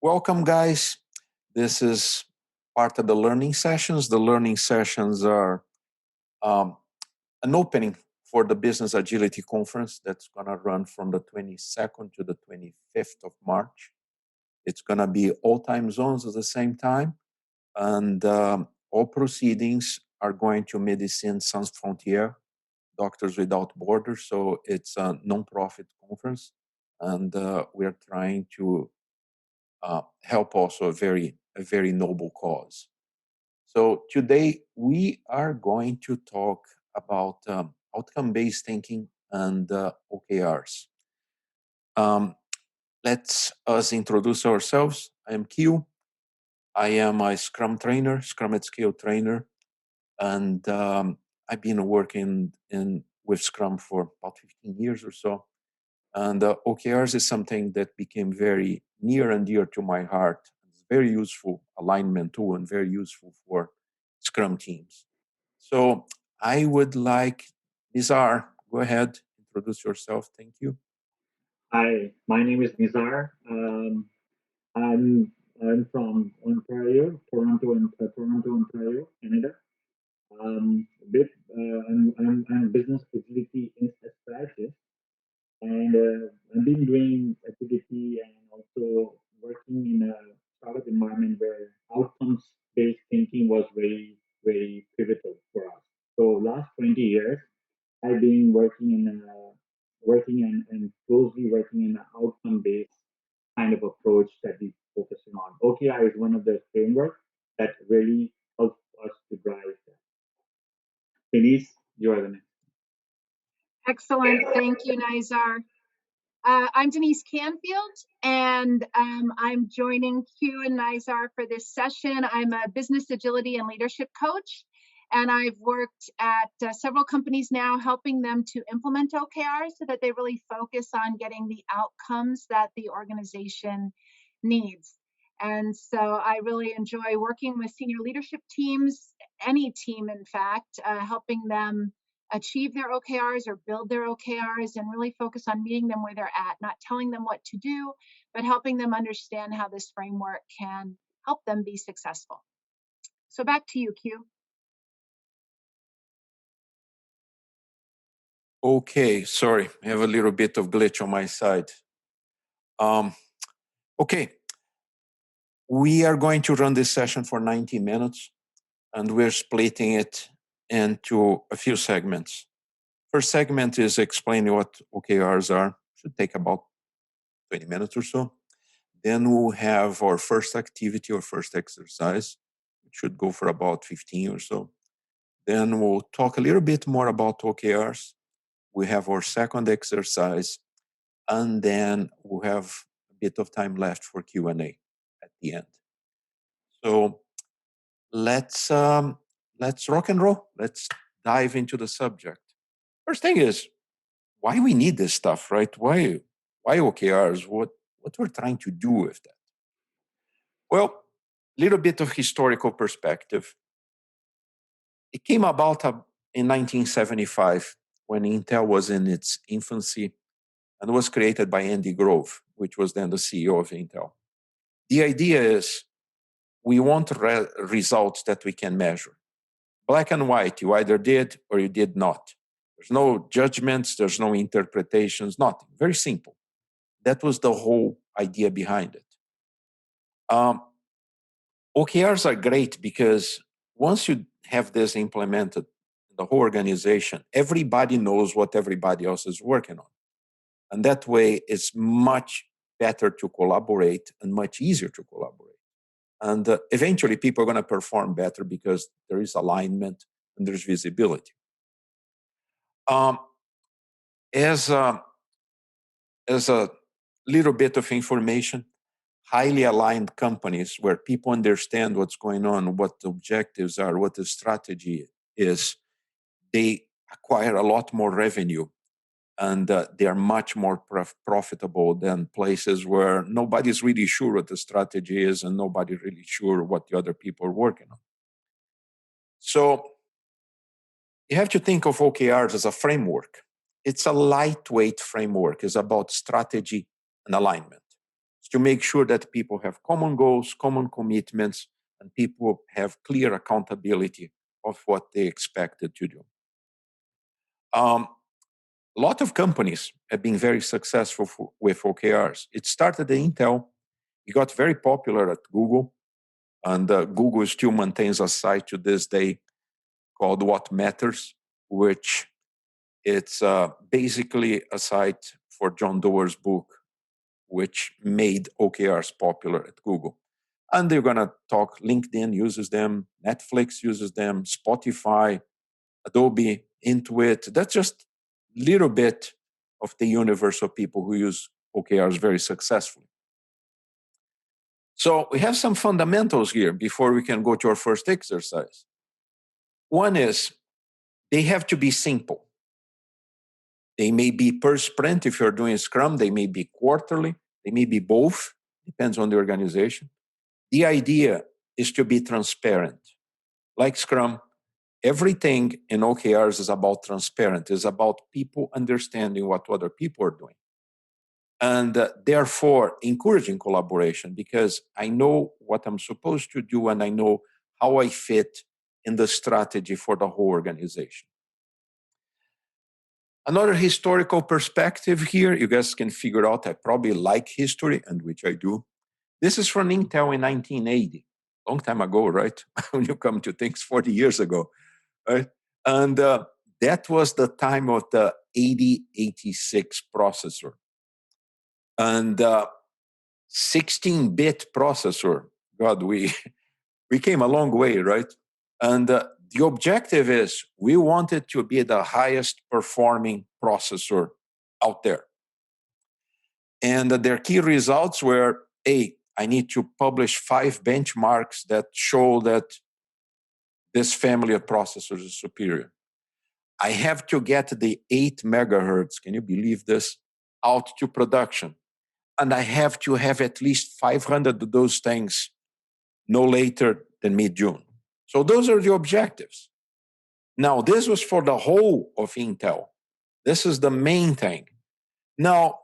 Welcome, guys. This is part of the learning sessions. The learning sessions are um, an opening for the Business Agility Conference that's going to run from the 22nd to the 25th of March. It's going to be all time zones at the same time, and all proceedings are going to Médecins Sans Frontières, Doctors Without Borders. So it's a non-profit conference, and we're trying to help also a very noble cause. So today we are going to talk about outcome-based thinking and OKRs. Let's us introduce ourselves. I am Q. I am a Scrum trainer, Scrum at Scale trainer, and I've been working with Scrum for about 15 years or so. And OKRs is something that became very near and dear to my heart. It's very useful alignment tool and very useful for Scrum teams. So I would like Nizar, go ahead, introduce yourself. Thank you. Hi, my name is Nizar. I'm from Ontario, Toronto, Ontario, Canada. I'm a business agility strategist, and I've been doing agility and also working in a startup environment where outcomes-based thinking was very pivotal for us. So last 20 years, I've been working and closely working in an outcome-based kind of approach that we focusing on. OKR is one of the frameworks that really helps us to drive that. Denise, you are the next. Excellent. Thank you, Nizar. I'm Denise Canfield, and I'm joining Q and Nizar for this session. I'm a business agility and leadership coach, and I've worked at several companies now, helping them to implement OKRs so that they really focus on getting the outcomes that the organization needs. And so I really enjoy working with senior leadership teams, any team, in fact, helping them achieve their OKRs or build their OKRs and really focus on meeting them where they're at, not telling them what to do, but helping them understand how this framework can help them be successful. So back to you, Q. Okay, sorry, I have a little bit of glitch on my side. Okay, we are going to run this session for 90 minutes, and we're splitting it into a few segments. First segment is explaining what OKRs are. Should take about 20 minutes or so. Then we'll have our first activity or first exercise. It should go for about 15 or so. Then we'll talk a little bit more about OKRs. We have our second exercise, and then we'll have a bit of time left for Q&A at the end. So let's rock and roll. Let's dive into the subject. First thing is, why we need this stuff, right? Why OKRs? What we're trying to do with that? Well, a little bit of historical perspective. It came about in 1975 when Intel was in its infancy and was created by Andy Grove, which was then the CEO of Intel. The idea is we want results that we can measure. Black and white, you either did or you did not. There's no judgments, there's no interpretations, nothing. Very simple. That was the whole idea behind it. OKRs are great because once you have this implemented in the whole organization, everybody knows what everybody else is working on. And that way, it's much better to collaborate and much easier to collaborate. And eventually, people are going to perform better because there is alignment and there's visibility. As a little bit of information, highly aligned companies where people understand what's going on, what the objectives are, what the strategy is, they acquire a lot more revenue and they are much more profitable than places where nobody's really sure what the strategy is and nobody's really sure what the other people are working on. So you have to think of OKRs as a framework. It's a lightweight framework. It's about strategy and alignment. to make sure that people have common goals, common commitments, and people have clear accountability of what they expected to do. A lot of companies have been very successful with OKRs. It started at Intel. It got very popular at Google. And Google still maintains a site to this day called What Matters, which it's basically a site for John Doerr's book, which made OKRs popular at Google. And they're going to talk, LinkedIn uses them, Netflix uses them, Spotify, Adobe, Intuit. That's just a little bit of the universe of people who use OKRs very successfully. So we have some fundamentals here before we can go to our first exercise. One is they have to be simple. They may be per sprint if you're doing Scrum. They may be quarterly. They may be both. Depends on the organization. The idea is to be transparent. Like Scrum, everything in OKRs is about transparent. It's about people understanding what other people are doing. And therefore, encouraging collaboration, because I know what I'm supposed to do and I know how I fit in the strategy for the whole organization. Another historical perspective here, you guys can figure out I probably like history, and which I do. This is from Intel in 1980, long time ago, right? When you come to things 40 years ago, right? And that was the time of the 8086 processor. And 16-bit processor, God, we came a long way, right? And the objective is we want it to be the highest performing processor out there. And their key results were, A, I need to publish 5 benchmarks that show that this family of processors is superior. I have to get the 8 megahertz, can you believe this, out to production. And I have to have at least 500 of those things no later than mid-June. So those are the objectives. Now, this was for the whole of Intel. This is the main thing. Now,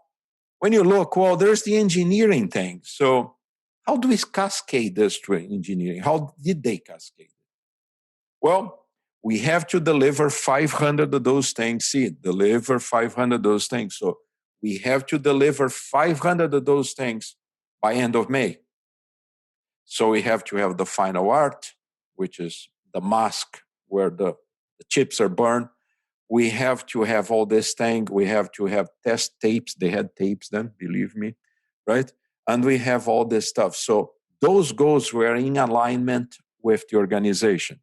when you look, well, there's the engineering thing. So how do we cascade this to engineering? How did they cascade it? Well, we have to deliver 500 of those things. See, deliver 500 of those things. So we have to deliver 500 of those things by end of May. So we have to have the final art, which is the mask where the chips are burned. We have to have all this thing. We have to have test tapes. They had tapes then, believe me, right? And we have all this stuff. So those goals were in alignment with the organization.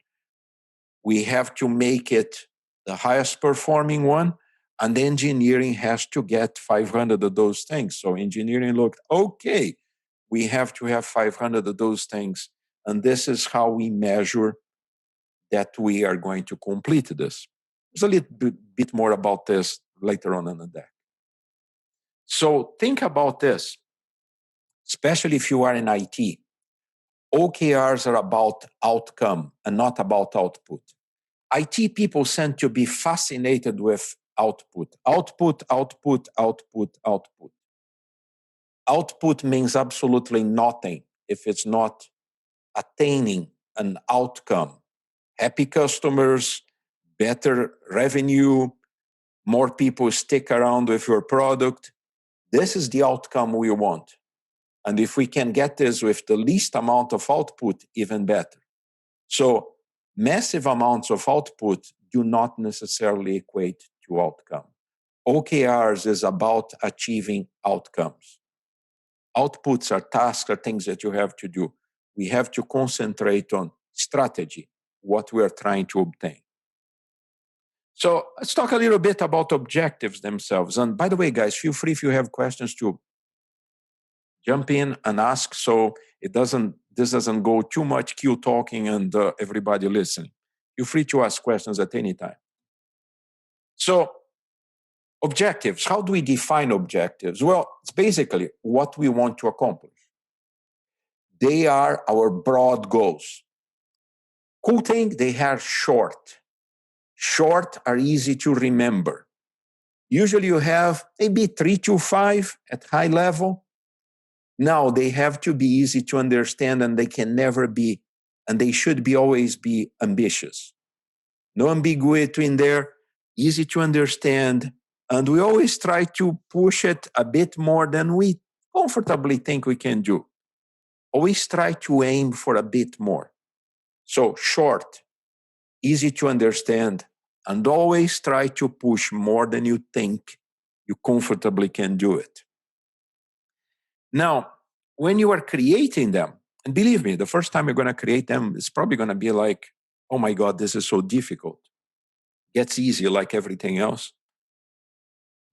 We have to make it the highest performing one, and engineering has to get 500 of those things. So engineering looked, okay, we have to have 500 of those things. And this is how we measure that we are going to complete this. There's a little bit more about this later on in the deck. So think about this, especially if you are in IT. OKRs are about outcome and not about output. IT people tend to be fascinated with output. Output, output, output, output. Output means absolutely nothing if it's not attaining an outcome. Happy customers, better revenue, more people stick around with your product. This is the outcome we want. And if we can get this with the least amount of output, even better. So massive amounts of output do not necessarily equate to outcome. OKRs is about achieving outcomes. Outputs are tasks, are things that you have to do. We have to concentrate on strategy, what we are trying to obtain. So let's talk a little bit about objectives themselves. And by the way, guys, feel free if you have questions to jump in and ask, so this doesn't go too much Q talking and everybody listening. Feel free to ask questions at any time. So objectives, how do we define objectives? Well, it's basically what we want to accomplish. They are our broad goals. Cool thing, they are short. Short are easy to remember. Usually you have maybe 3 to 5 at high level. Now, they have to be easy to understand, and they can never be, and they should be always be ambitious. No ambiguity in there, easy to understand, and we always try to push it a bit more than we comfortably think we can do. Always try to aim for a bit more. So short, easy to understand, and always try to push more than you think you comfortably can do it. Now, when you are creating them, and believe me, the first time you're going to create them, it's probably going to be like, oh my God, this is so difficult. Gets easier like everything else.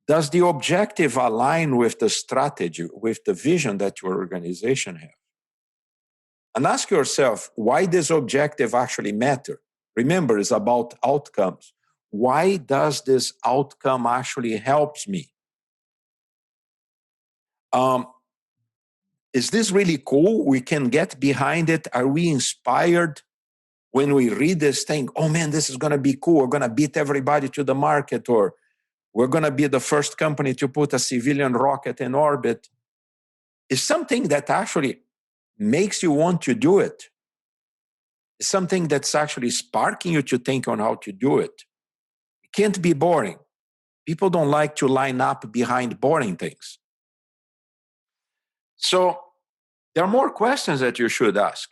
Does the objective align with the strategy, with the vision that your organization has? And ask yourself, why does objective actually matter? Remember, it's about outcomes. Why does this outcome actually helps me? Is this really cool? We can get behind it. Are we inspired when we read this thing? Oh man, this is going to be cool. We're going to beat everybody to the market, or we're going to be the first company to put a civilian rocket in orbit. It's something that actually makes you want to do it. It's something that's actually sparking you to think on how to do it. It can't be boring. People don't like to line up behind boring things. So there are more questions that you should ask.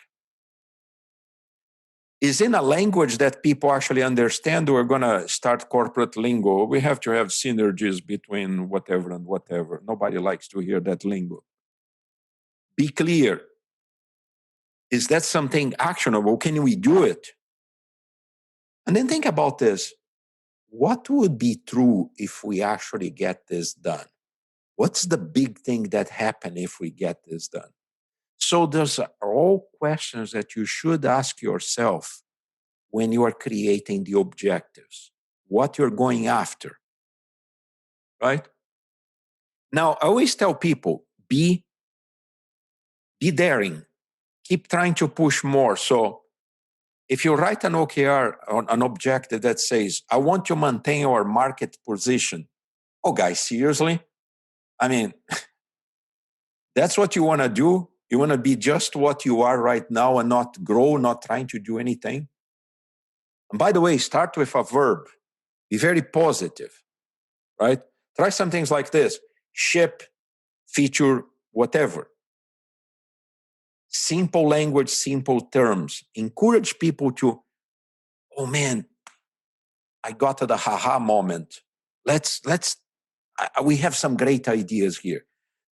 Is in a language that people actually understand? We're going to start corporate lingo. We have to have synergies between whatever and whatever. Nobody likes to hear that lingo. Be clear. Is that something actionable? Can we do it? And then think about this. What would be true if we actually get this done? What's the big thing that happen if we get this done? So those are all questions that you should ask yourself when you are creating the objectives, what you're going after, right? Now, I always tell people, be daring, keep trying to push more. So if you write an OKR on an objective that says, I want to maintain our market position. Oh, guys, seriously? I mean, that's what you want to do? You want to be just what you are right now and not grow, not trying to do anything? And by the way, start with a verb. Be very positive, right? Try some things like this. Ship, feature, whatever. Simple language, simple terms. Encourage people to, oh man, I got to the haha moment. We have some great ideas here.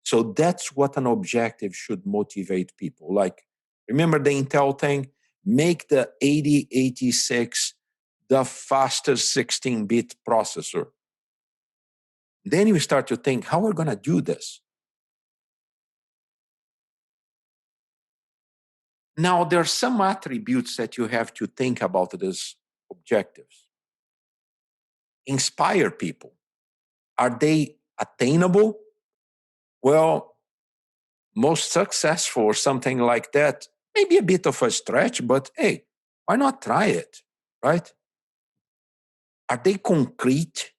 So that's what an objective should motivate people. Like, remember the Intel thing? Make the 8086 the fastest 16-bit processor. Then you start to think, how are we going to do this? Now, there are some attributes that you have to think about these objectives. Inspire people. Are they attainable? Well, most successful or something like that, maybe a bit of a stretch, but hey, why not try it, right? Are they concrete,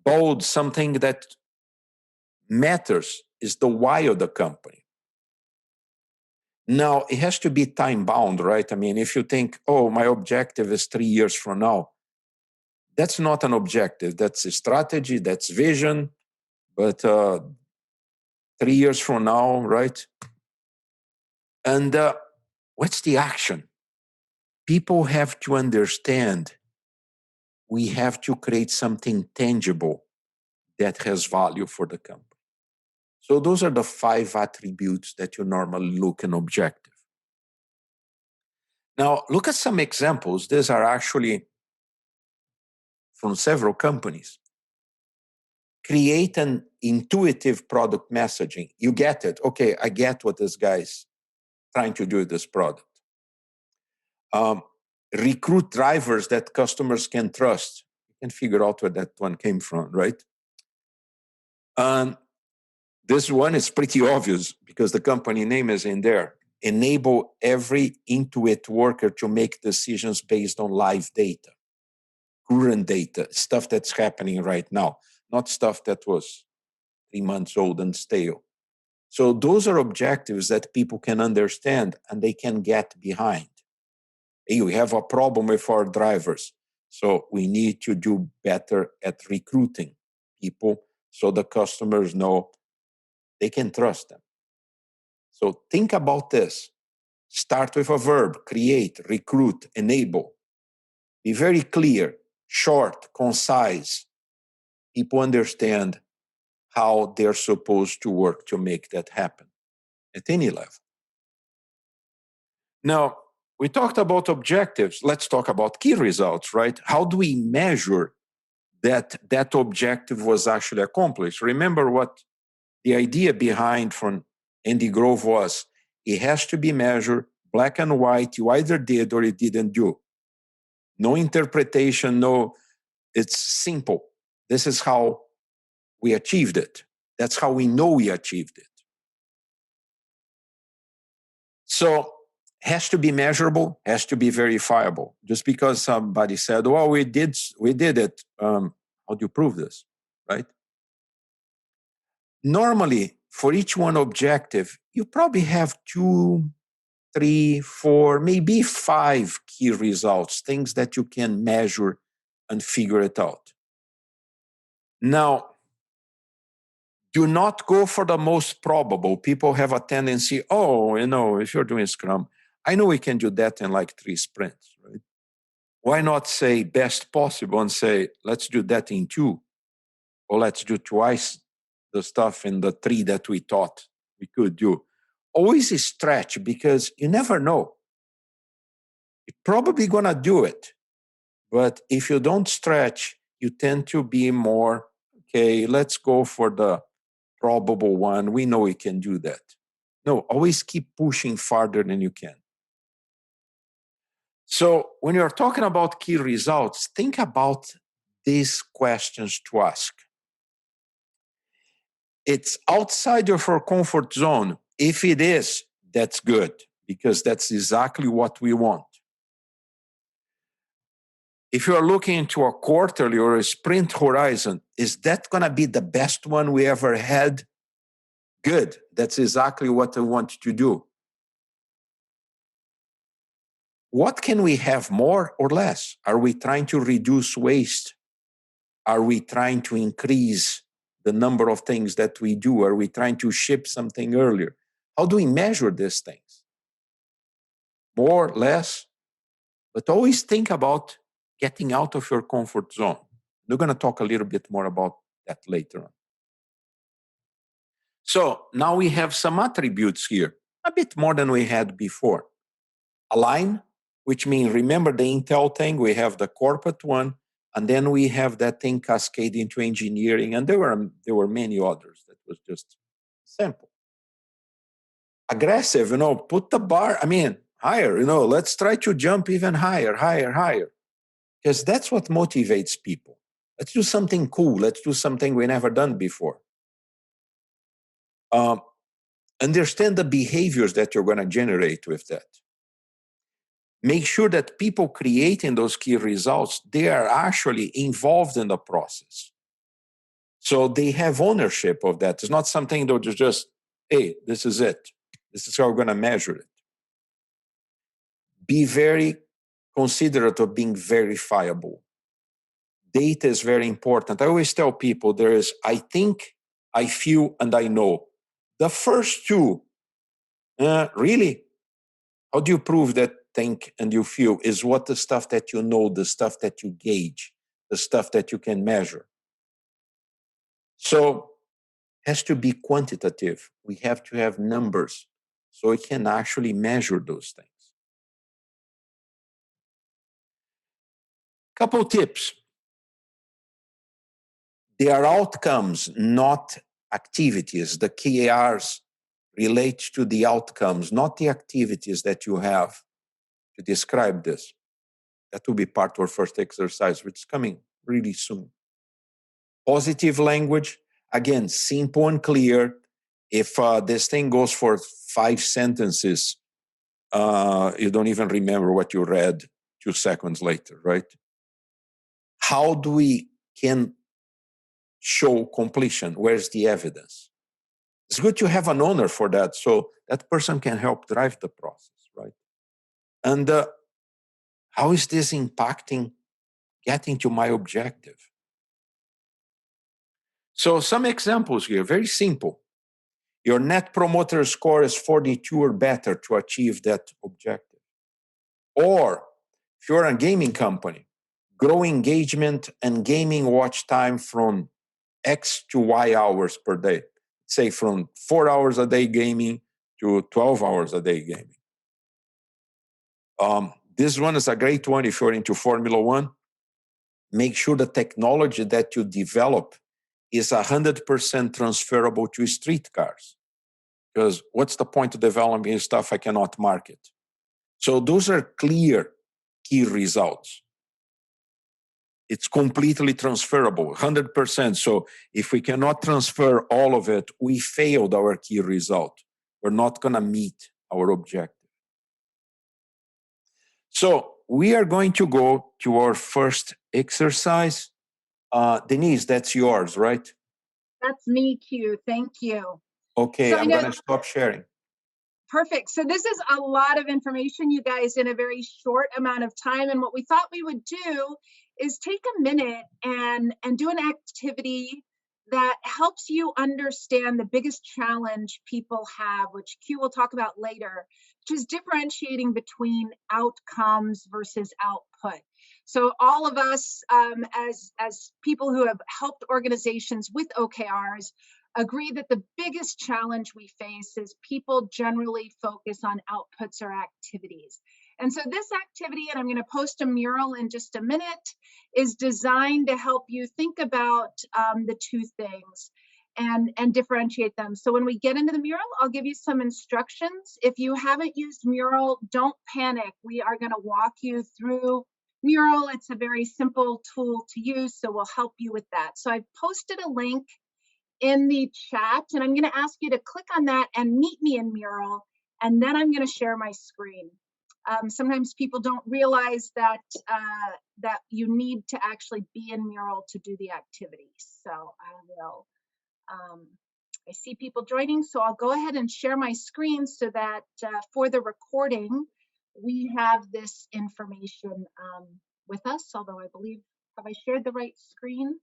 bold, something that matters is the why of the company? Now, it has to be time bound, right? I mean, if you think, oh, my objective is 3 years from now, that's not an objective. That's a strategy, that's vision, but 3 years from now, right? And what's the action? People have to understand we have to create something tangible that has value for the company. So those are the 5 attributes that you normally look in objective. Now, look at some examples. These are actually from several companies. Create an intuitive product messaging. You get it. Okay, I get what this guy's trying to do with this product. Recruit drivers that customers can trust. You can figure out where that one came from, right? This one is pretty obvious because the company name is in there. Enable every Intuit worker to make decisions based on live data, current data, stuff that's happening right now, not stuff that was 3 months old and stale. So those are objectives that people can understand and they can get behind. Hey, we have a problem with our drivers. So we need to do better at recruiting people so the customers know they can trust them. So think about this. Start with a verb, create, recruit, enable. Be very clear, short, concise. People understand how they're supposed to work to make that happen at any level. Now, we talked about objectives. Let's talk about key results, right? How do we measure that that objective was actually accomplished? Remember what the idea behind from Andy Grove was, it has to be measured black and white. You either did or you didn't do. No interpretation, no, it's simple. This is how we achieved it. That's how we know we achieved it. So has to be measurable, has to be verifiable. Just because somebody said, well, we did it, how do you prove this, right? Normally, for each one objective, you probably have 2, 3, 4, maybe 5 key results, things that you can measure and figure it out. Now, do not go for the most probable. People have a tendency, oh, if you're doing Scrum, I know we can do that in like 3 sprints, right? Why not say best possible and say, let's do that in 2, or let's do twice the stuff in the 3 that we thought we could do. Always stretch, because you never know. You're probably going to do it. But if you don't stretch, you tend to be more, okay, let's go for the probable one. We know we can do that. No, always keep pushing farther than you can. So when you're talking about key results, think about these questions to ask. It's outside of our comfort zone. If it is, that's good, because that's exactly what we want. If you're looking into a quarterly or a sprint horizon, is that going to be the best one we ever had? Good. That's exactly what I want to do. What can we have, more or less? Are we trying to reduce waste? Are we trying to increase the number of things that we do? Are we trying to ship something earlier? How do we measure these things? More, less? But always think about getting out of your comfort zone. We're going to talk a little bit more about that later on. So now we have some attributes here, a bit more than we had before. Align, which means, remember the Intel thing, we have the corporate one, and then we have that thing cascade into engineering, and there were many others. That was just simple. Aggressive, put the bar, higher, let's try to jump even higher, because that's what motivates people. Let's do something cool. Let's do something we never done before. Understand the behaviors that you're going to generate with that. Make sure that people creating those key results, they are actually involved in the process. So they have ownership of that. It's not something that just, hey, this is it. This is how we're going to measure it. Be very considerate of being verifiable. Data is very important. I always tell people there is I think, I feel, and I know. The first 2, really? How do you prove that think and you feel is what the stuff that you know, the stuff that you gauge, the stuff that you can measure? So it has to be quantitative. We have to have numbers so we can actually measure those things. Couple tips. They are outcomes, not activities. The OKRs relate to the outcomes, not the activities that you have to describe this. That will be part of our first exercise, which is coming really soon. Positive language, again, simple and clear. If this thing goes for 5 sentences, you don't even remember what you read 2 seconds later, right? How do we can show completion? Where's the evidence? It's good to have an owner for that, so that person can help drive the process, right? And how is this impacting getting to my objective? So some examples here, very simple. Your net promoter score is 42 or better to achieve that objective. Or if you're a gaming company, grow engagement and gaming watch time from X to Y hours per day. Say from 4 hours a day gaming to 12 hours a day gaming. This one is a great one if you're into Formula One. Make sure the technology that you develop is 100% transferable to street cars. Because what's the point of developing stuff I cannot market? So those are clear key results. It's completely transferable, 100%. So if we cannot transfer all of it, we failed our key result. We're not going to meet our objective. So we are going to go to our first exercise. Denise, that's yours, right? That's me, Q. Thank you. Okay, So I'm going to stop sharing. Perfect. So this is a lot of information, you guys, in a very short amount of time. And what we thought we would do is take a minute and do an activity that helps you understand the biggest challenge people have, which Q will talk about later, which is differentiating between outcomes versus output. So all of us, as people who have helped organizations with OKRs, agree that the biggest challenge we face is people generally focus on outputs or activities. And so this activity, and I'm going to post a mural in just a minute, is designed to help you think about the two things and differentiate them. So when we get into the mural, I'll give you some instructions. If you haven't used Mural, don't panic. We are going to walk you through Mural. It's a very simple tool to use, so we'll help you with that. So I've posted a link in the chat, and I'm going to ask you to click on that and meet me in Mural, and then I'm going to share my screen. Sometimes people don't realize that that you need to actually be in Mural to do the activity. So I will. I see people joining, so I'll go ahead and share my screen so that for the recording, we have this information with us. Although I believe, have I shared the right screen?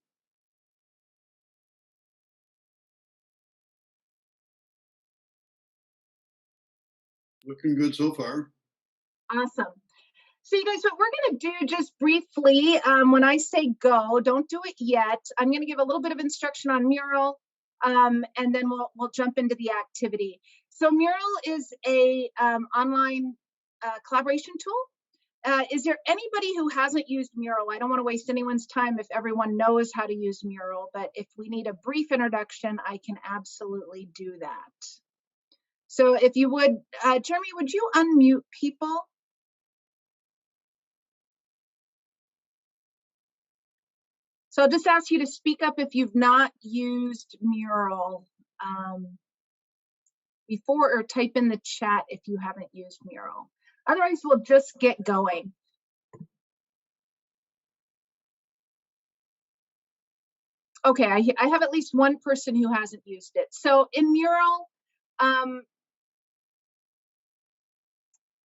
Looking good so far. Awesome. So you guys, what we're going to do just briefly, when I say go, don't do it yet. I'm going to give a little bit of instruction on Mural, and then we'll jump into the activity. So Mural is a online collaboration tool. Is there anybody who hasn't used Mural? I don't want to waste anyone's time if everyone knows how to use Mural, but if we need a brief introduction, I can absolutely do that. So if you would, Jeremy, would you unmute people? So I'll just ask you to speak up if you've not used Mural before, or type in the chat if you haven't used Mural. Otherwise, we'll just get going. Okay, I have at least one person who hasn't used it. So in Mural,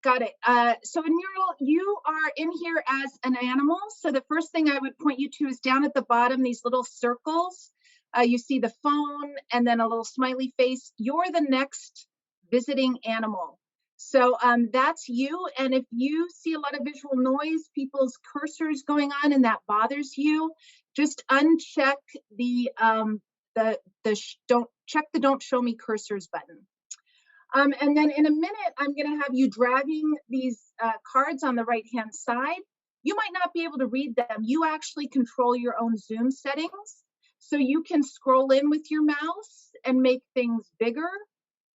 got it. So in Mural, you are in here as an animal. So the first thing I would point you to is down at the bottom, these little circles. You see the phone and then a little smiley face. You're the next visiting animal. So that's you. And if you see a lot of visual noise, people's cursors going on, and that bothers you, just uncheck the don't show me cursors button. And then in a minute, I'm going to have you dragging these cards on the right-hand side. You might not be able to read them. You actually control your own Zoom settings. So you can scroll in with your mouse and make things bigger,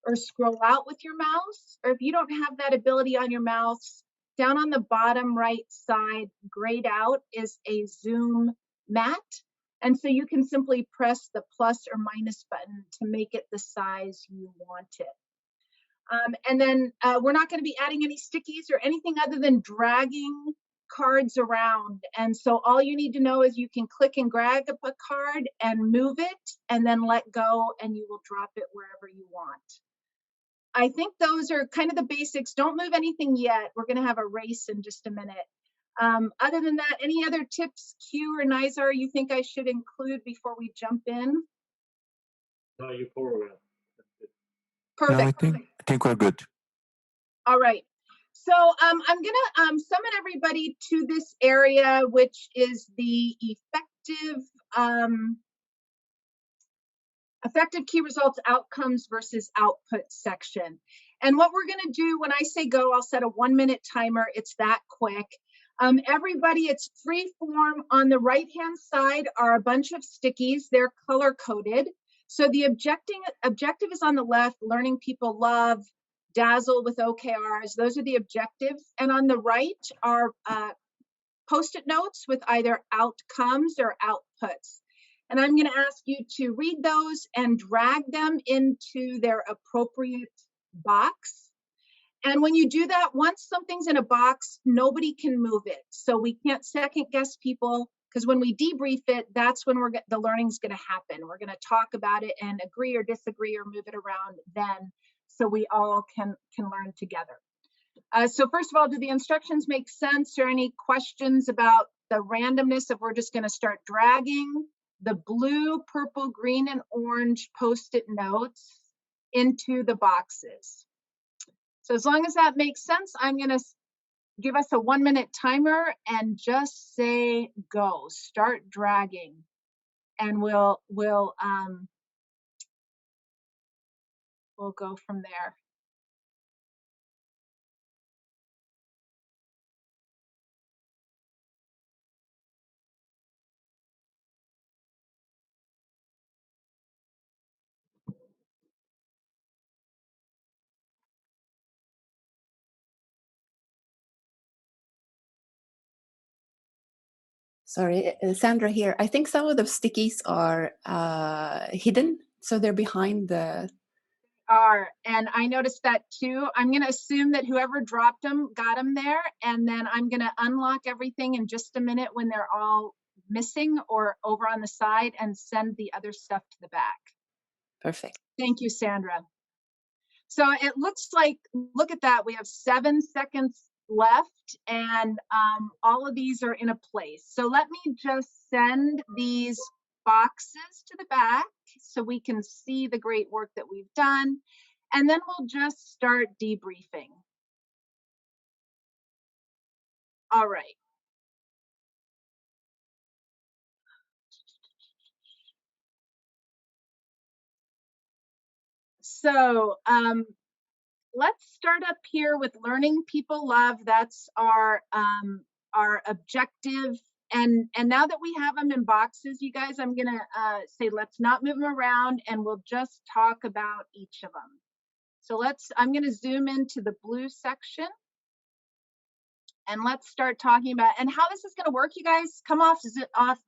or scroll out with your mouse. Or if you don't have that ability on your mouse, down on the bottom right side, grayed out, is a Zoom mat. And so you can simply press the plus or minus button to make it the size you want it. And then we're not going to be adding any stickies or anything other than dragging cards around. And so all you need to know is you can click and drag up a card and move it and then let go, and you will drop it wherever you want. I think those are kind of the basics. Don't move anything yet. We're going to have a race in just a minute. Other than that, any other tips, Q or Nizar, you think I should include before we jump in? No, you cover well. That's it. Perfect. No, I think we're good. All right. So I'm going to summon everybody to this area, which is the effective key results outcomes versus output section. And what we're going to do, when I say go, I'll set a 1-minute timer. It's that quick. Everybody, it's free form. On the right-hand side are a bunch of stickies. They're color-coded. So the objective is on the left, learning people love, dazzle with OKRs. Those are the objectives. And on the right are Post-it notes with either outcomes or outputs. And I'm going to ask you to read those and drag them into their appropriate box. And when you do that, once something's in a box, nobody can move it. So we can't second guess people, because when we debrief it, that's when the learning's going to happen. We're going to talk about it and agree or disagree or move it around then, so we all can learn together. So first of all, do the instructions make sense, or any questions about the randomness of we're just going to start dragging the blue, purple, green, and orange Post-it notes into the boxes? So as long as that makes sense, I'm going to give us a 1-minute timer and just say go. Start dragging, and we'll go from there. Sorry, Sandra here. I think some of the stickies are hidden, so they're behind the... And I noticed that too. I'm going to assume that whoever dropped them got them there, and then I'm going to unlock everything in just a minute when they're all missing or over on the side, and send the other stuff to the back. Perfect. Thank you, Sandra. So it looks like, look at that, we have 7 seconds left, and all of these are in a place. So let me just send these boxes to the back so we can see the great work that we've done, and then we'll just start debriefing. All right. So let's start up here with learning people love. That's our objective. And now that we have them in boxes, you guys, I'm gonna say let's not move them around, and we'll just talk about each of them. So I'm gonna zoom into the blue section, and let's start talking about, and how this is gonna work, you guys. Come off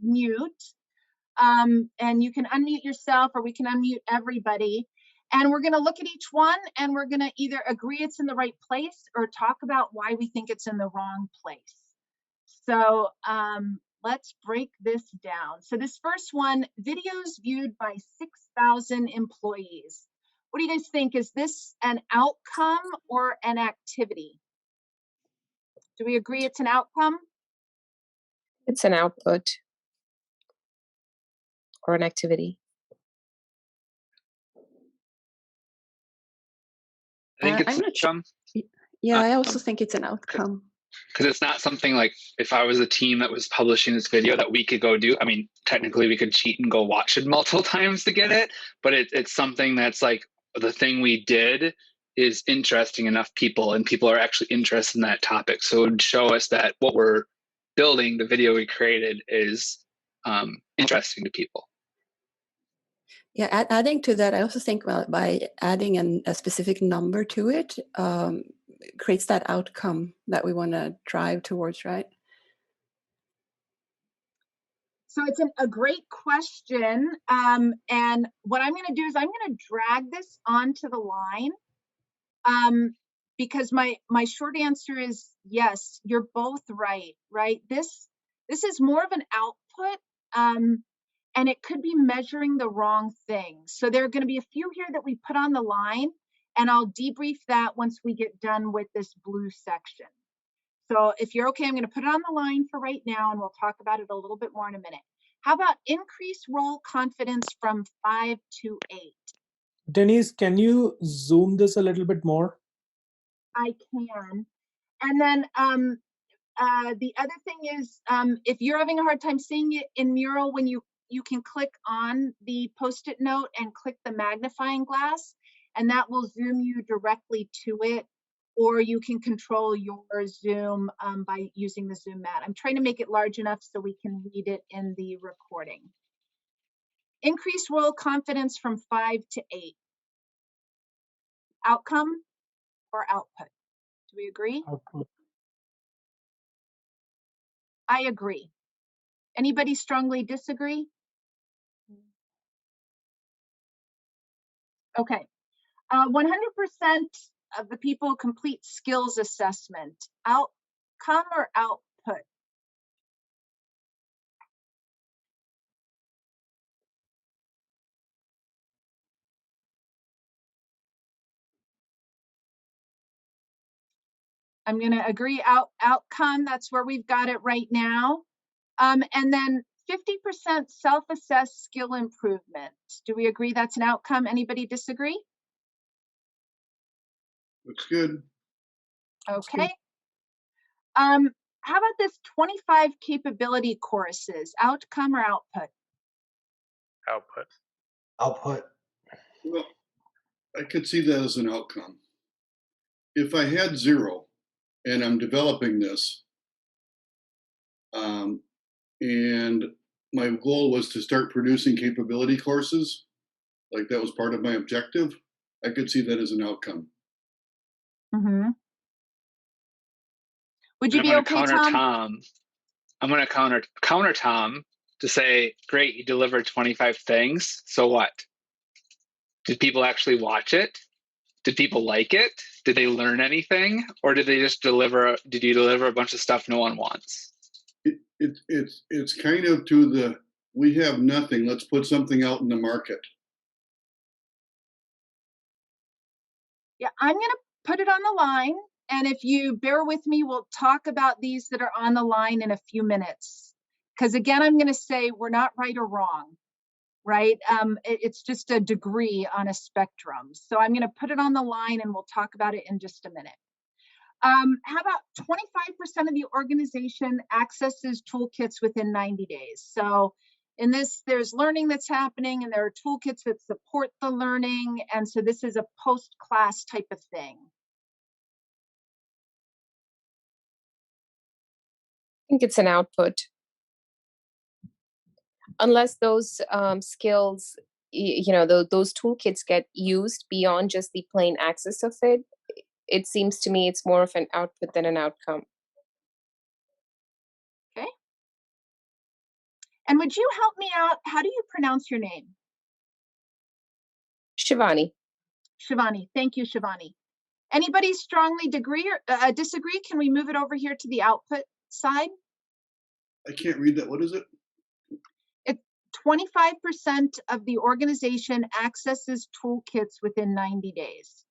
mute, and you can unmute yourself, or we can unmute everybody. And we're going to look at each one, and we're going to either agree it's in the right place or talk about why we think it's in the wrong place. So let's break this down. So this first one, videos viewed by 6,000 employees. What do you guys think? Is this an outcome or an activity? Do we agree it's an outcome? It's an output or an activity. I think it's I'm an not sure. outcome. Yeah, I also think it's an outcome. Because it's not something like, if I was a team that was publishing this video that we could go do, I mean, technically we could cheat and go watch it multiple times to get it, but it's something that's like, the thing we did is interesting enough people, and people are actually interested in that topic. So it would show us that what we're building, the video we created, is interesting to people. Yeah, adding to that, I also think by adding a specific number to it, creates that outcome that we want to drive towards, right? So it's a great question. And what I'm going to do is I'm going to drag this onto the line. because my short answer is yes, you're both right, right? This is more of an output, and it could be measuring the wrong thing. So there are going to be a few here that we put on the line, and I'll debrief that once we get done with this blue section. So if you're okay, I'm going to put it on the line for right now, and we'll talk about it a little bit more in a minute. How about increase role confidence from 5 to 8? Denise, can you zoom this a little bit more? I can. And then the other thing is, if you're having a hard time seeing it in Miro, when you can click on the Post-it note and click the magnifying glass, and that will zoom you directly to it, or you can control your Zoom by using the Zoom mat. I'm trying to make it large enough so we can read it in the recording. Increase role confidence from 5 to 8. Outcome or output? Do we agree? Output. I agree. Anybody strongly disagree? Okay. 100% of the people complete skills assessment. Outcome or output? I'm going to agree outcome. That's where we've got it right now. And then 50% self-assess skill improvement. Do we agree that's an outcome? Anybody disagree? Looks good. Okay. How about this 25 capability courses? Outcome or output? Output. Output. Well, I could see that as an outcome. If I had 0 and I'm developing this, and my goal was to start producing capability courses, like that was part of my objective, I could see that as an outcome. Mm-hmm. Would you I'm be gonna okay, counter Tom? Tom. I'm going to counter Tom to say, great, you delivered 25 things. So what? Did people actually watch it? Did people like it? Did they learn anything? Or did you deliver a bunch of stuff no one wants? It's kind of to the, we have nothing, let's put something out in the market. Yeah, I'm going to put it on the line. And if you bear with me, we'll talk about these that are on the line in a few minutes. Because again, I'm going to say we're not right or wrong, right? It's just a degree on a spectrum. So I'm going to put it on the line and we'll talk about it in just a minute. How about 25% of the organization accesses toolkits within 90 days? So in this, there's learning that's happening and there are toolkits that support the learning. And so this is a post-class type of thing. I think it's an output. Unless those skills, those toolkits get used beyond just the plain access of it, it seems to me it's more of an output than an outcome. Okay. And would you help me out? How do you pronounce your name? Shivani. Shivani. Thank you, Shivani. Anybody strongly disagree? Can we move it over here to the output side? I can't read that. What is it? 25% of the organization accesses toolkits within 90 days.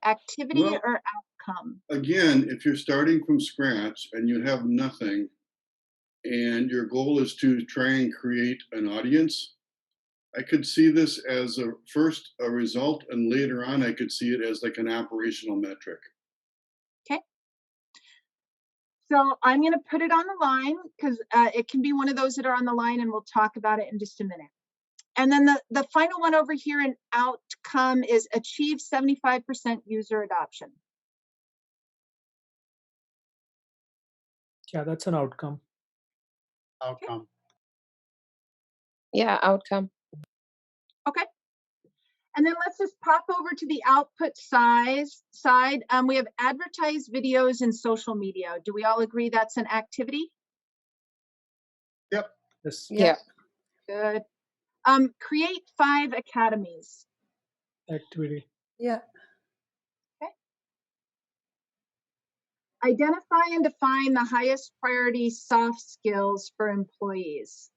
Activity or outcome? Again, if you're starting from scratch and you have nothing, and your goal is to try and create an audience, I could see this as a result, and later on I could see it as like an operational metric. Okay. So I'm going to put it on the line because it can be one of those that are on the line, and we'll talk about it in just a minute. And then the final one over here in outcome is achieve 75% user adoption. Yeah, that's an outcome. Outcome. Yeah, outcome. Okay. And then let's just pop over to the output side. We have advertised videos in social media. Do we all agree that's an activity? Yep. Yes. Yeah. Good. Create 5 academies. Activity. Yeah. Identify and define the highest priority soft skills for employees.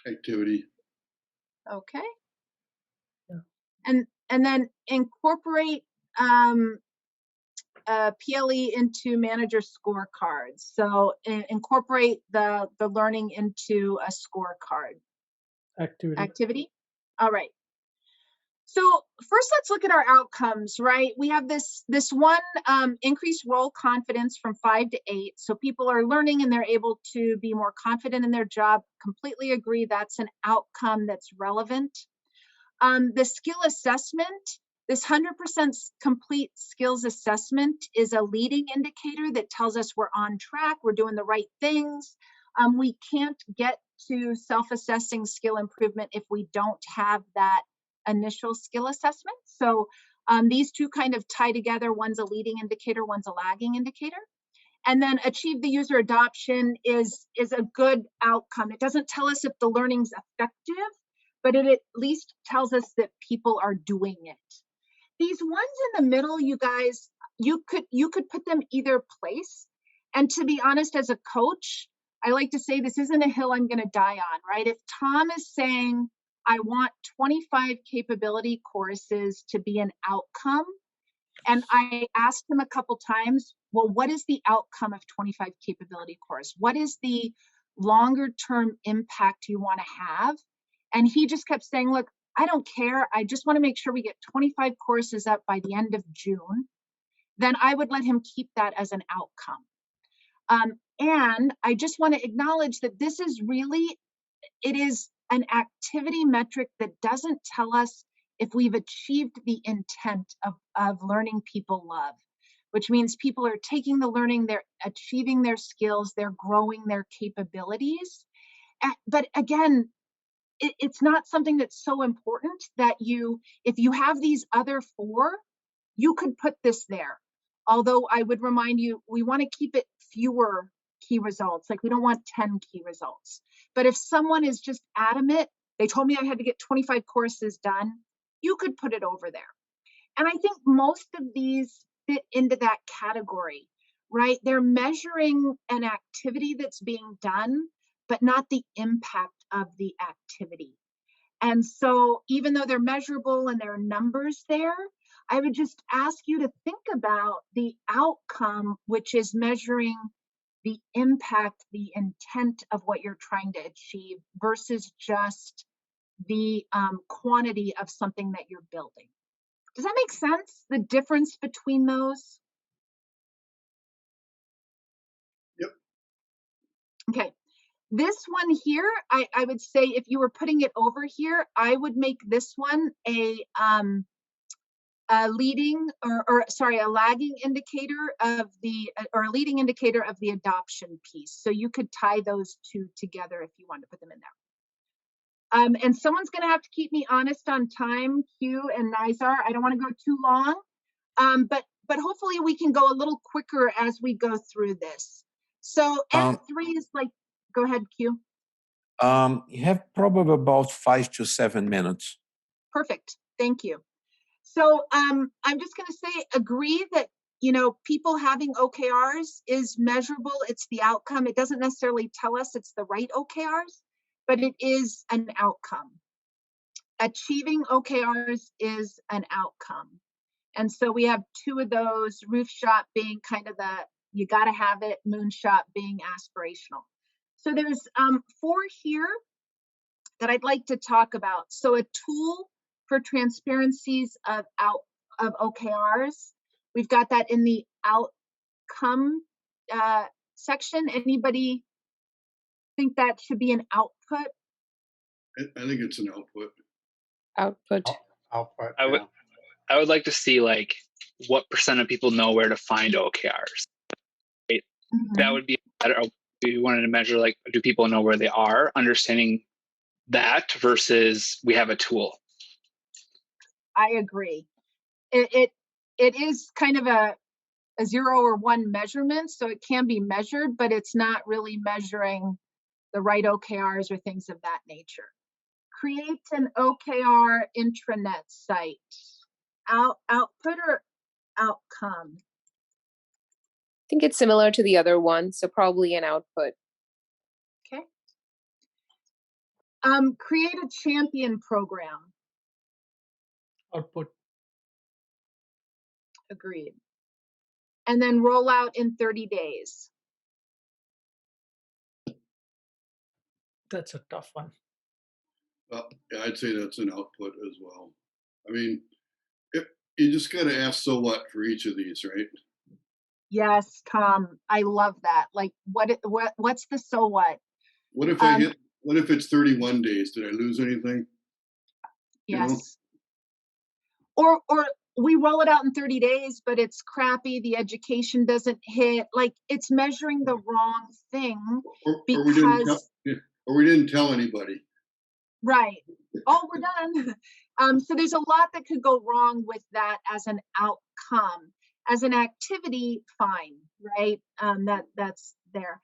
Activity. Okay. Yeah. And then incorporate PLE into manager scorecards. So incorporate the learning into a scorecard. Activity. All right. So first, let's look at our outcomes, right? We have this one increased role confidence from 5 to 8. So people are learning and they're able to be more confident in their job. Completely agree. That's an outcome that's relevant. The skill assessment, this 100% complete skills assessment is a leading indicator that tells us we're on track, we're doing the right things. We can't get to self-assessing skill improvement if we don't have that initial skill assessment. So these two kind of tie together. One's a leading indicator, one's a lagging indicator. And then achieve the user adoption is a good outcome. It doesn't tell us if the learning's effective, but it at least tells us that people are doing it. These ones in the middle, you guys, you could put them either place. And to be honest, as a coach, I like to say this isn't a hill I'm going to die on, right? If Tom is saying, I want 25 capability courses to be an outcome, and I asked him a couple times, well, what is the outcome of 25 capability course? What is the longer term impact you want to have? And he just kept saying, look, I don't care. I just want to make sure we get 25 courses up by the end of June. Then I would let him keep that as an outcome. And I just want to acknowledge that this is really, it is an activity metric that doesn't tell us if we've achieved the intent of learning people love, which means people are taking the learning, they're achieving their skills, they're growing their capabilities. But again, it's not something that's so important that if you have these other 4, you could put this there. Although I would remind you, we want to keep it fewer key results. Like we don't want 10 key results. But if someone is just adamant, they told me I had to get 25 courses done, you could put it over there. And I think most of these fit into that category, right? They're measuring an activity that's being done, but not the impact of the activity. And so even though they're measurable and there are numbers there, I would just ask you to think about the outcome, which is measuring the impact, the intent of what you're trying to achieve versus just the quantity of something that you're building. Does that make sense? The difference between those? Yep. Okay. This one here, I would say if you were putting it over here, I would make this one a leading a lagging indicator of or a leading indicator of the adoption piece. So you could tie those two together if you want to put them in there. And someone's going to have to keep me honest on time, Q and Nizar. I don't want to go too long, but hopefully we can go a little quicker as we go through this. So M3 is like, go ahead, Q. You have probably about 5 to 7 minutes. Perfect. Thank you. So I'm just going to say, agree that, people having OKRs is measurable. It's the outcome. It doesn't necessarily tell us it's the right OKRs, but it is an outcome. Achieving OKRs is an outcome. And so we have 2 of those, roof shot being kind of you got to have it, moonshot being aspirational. So there's 4 here that I'd like to talk about. So a tool for transparencies of OKRs. We've got that in the outcome section. Anybody think that should be an output? I think it's an output. Output. Output. I would like to see like what % of people know where to find OKRs. Right? Mm-hmm. That would be better. We wanted to measure like, do people know where they are? Understanding that versus we have a tool. I agree. It is kind of a 0 or 1 measurement, so it can be measured, but it's not really measuring the right OKRs or things of that nature. Create an OKR intranet site. Output outcome? I think it's similar to the other one, so probably an output. Okay. Create a champion program. Output. Agreed. And then roll out in 30 days. That's a tough one. Yeah, I'd say that's an output as well. I mean, you just got to ask so what for each of these, right? Yes, Tom, I love that. Like, what's the so what? What if what if it's 31 days? Did I lose anything? Yes. Or we roll it out in 30 days, but it's crappy. The education doesn't hit. Like, it's measuring the wrong thing because or we didn't tell anybody. Right. Oh, we're done. So there's a lot that could go wrong with that as an outcome. As an activity, fine, right? That's there.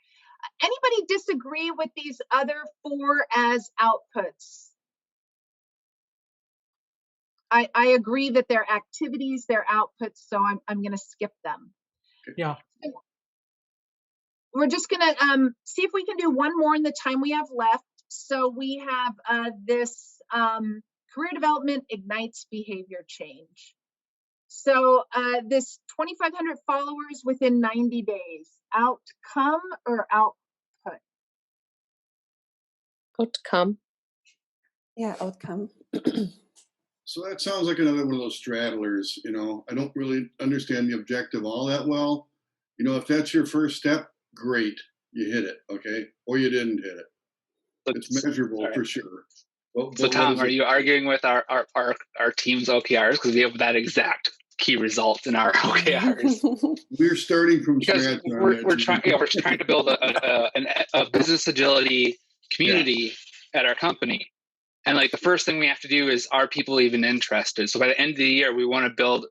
Anybody disagree with these other 4 as outputs? I agree that they're activities, they're outputs, so I'm going to skip them. Yeah. We're just going to see if we can do one more in the time we have left. So we have this career development ignites behavior change. So this 2,500 followers within 90 days, outcome or output? Outcome. Yeah, outcome. So that sounds like another one of those straddlers. I don't really understand the objective all that well. If that's your first step, great, you hit it, okay? Or you didn't hit it. It's measurable for sure. So Tom, are you arguing with our team's OKRs? Because we have that exact key result in our OKRs. We're starting from because scratch. We're trying to build a business agility community at our company. And like the first thing we have to do is, are people even interested? So by the end of the year, we want to build,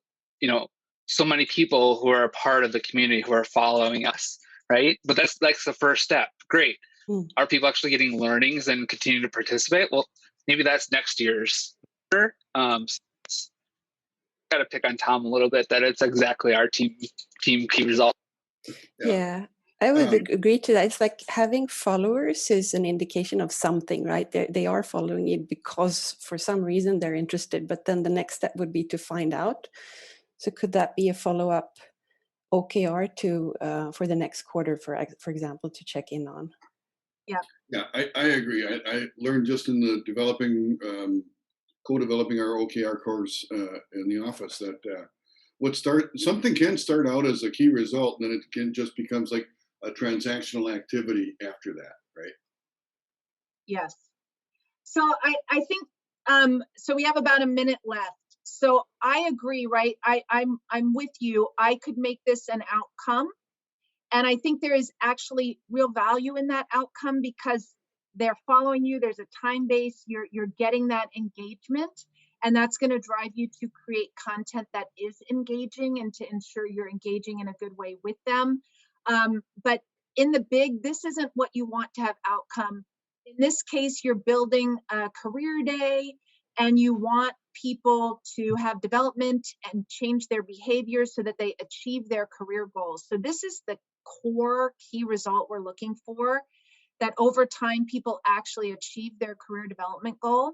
so many people who are a part of the community who are following us, right? But that's the first step. Great. Are people actually getting learnings and continue to participate? Well, maybe that's next year's. Got to pick on Tom a little bit that it's exactly our team key result. Yeah. I would agree to that. It's like having followers is an indication of something, right? They are following you because for some reason they're interested, but then the next step would be to find out. So could that be a follow-up OKR for the next quarter, for example, to check in on? Yeah, I agree. I learned just in the co-developing our OKR course in the office that something can start out as a key result, and then it can just becomes like a transactional activity after that, right? Yes. So I think so we have about a minute left. So I agree, right? I'm with you. I could make this an outcome. And I think there is actually real value in that outcome because they're following you. There's a time base. You're getting that engagement, and that's going to drive you to create content that is engaging and to ensure you're engaging in a good way with them. But in the big, this isn't what you want to have outcome. In this case, you're building a career day and you want people to have development and change their behavior so that they achieve their career goals. So this is the core key result we're looking for, that over time people actually achieve their career development goal.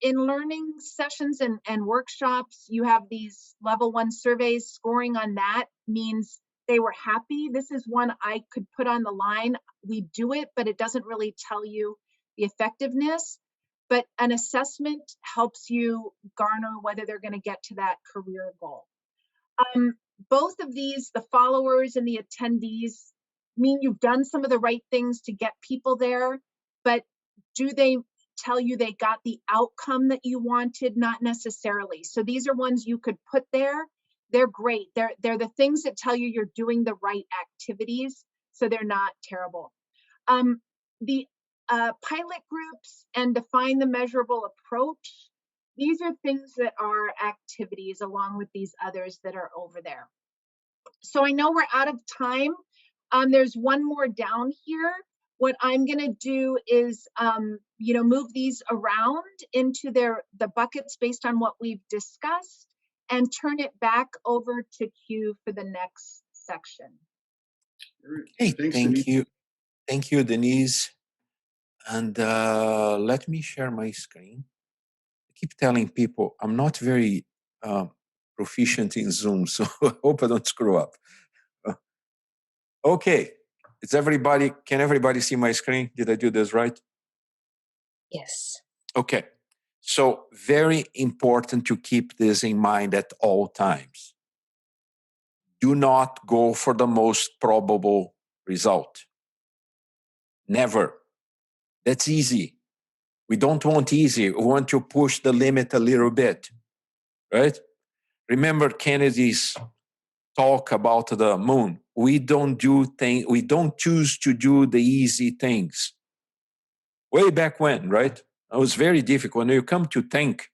In learning sessions and workshops, you have these level 1 surveys. Scoring on that means they were happy. This is one I could put on the line. We do it, but it doesn't really tell you the effectiveness. But an assessment helps you garner whether they're going to get to that career goal. Both of these, the followers and the attendees, mean you've done some of the right things to get people there, but do they tell you they got the outcome that you wanted? Not necessarily. So these are ones you could put there. They're great. They're the things that tell you you're doing the right activities, so they're not terrible. The pilot groups and define the measurable approach, these are things that are activities along with these others that are over there. So I know we're out of time. There's one more down here. What I'm going to do is, move these around into the buckets based on what we've discussed. and turn it back over to Q for the next section. Hey, Thanks, thank Denise. you. Thank you, Denise. And let me share my screen. I keep telling people I'm not very proficient in Zoom, so I hope I don't screw up. Okay, can everybody see my screen? Did I do this right? Yes. Okay, so very important to keep this in mind at all times. Do not go for the most probable result. Never. That's easy. We don't want easy. We want to push the limit a little bit, right? Remember Kennedy's talk about the moon. We don't choose to do the easy things. Way back when, right? It was very difficult. When you come to think,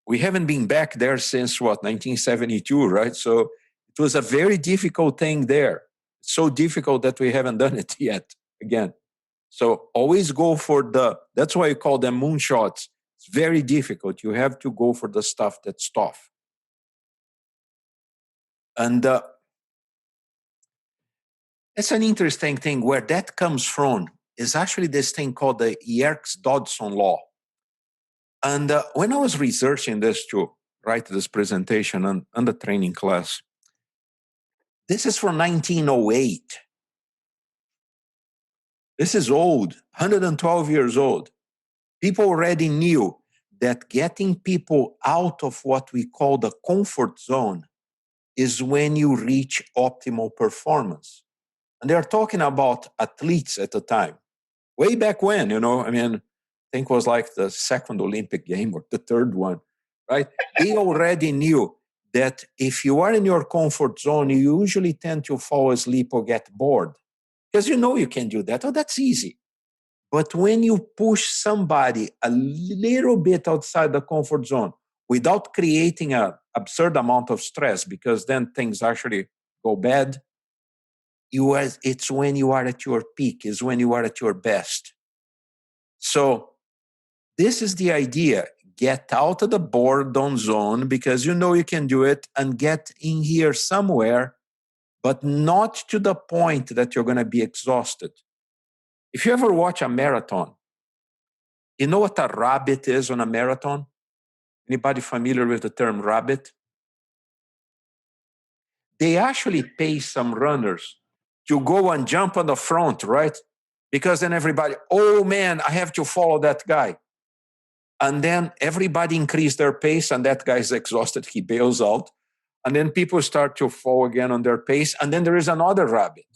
we haven't been back there since 1972, right? So it was a very difficult thing there. It's so difficult that we haven't done it yet again. So always go for that's why you call them moonshots. It's very difficult. You have to go for the stuff that's tough. And it's an interesting thing. Where that comes from is actually this thing called the Yerkes-Dodson law. And when I was researching this to write this presentation on the training class, this is from 1908. This is old, 112 years old. People already knew that getting people out of what we call the comfort zone is when you reach optimal performance. And they're talking about athletes at the time. Way back when, I think it was like the second Olympic game or the third one, right? They already knew that if you are in your comfort zone, you usually tend to fall asleep or get bored because you can do that. Oh, that's easy. But when you push somebody a little bit outside the comfort zone without creating an absurd amount of stress, because then things actually go bad, it's when you are at your peak, is when you are at your best. So this is the idea. Get out of the boredom zone because you can do it, and get in here somewhere, but not to the point that you're going to be exhausted. If you ever watch a marathon, you know what a rabbit is on a marathon? Anybody familiar with the term rabbit? They actually pay some runners to go and jump on the front, right? Because then everybody, oh man, I have to follow that guy. And then everybody increase their pace and that guy is exhausted, he bails out. And then people start to fall again on their pace. And then there is another rabbit.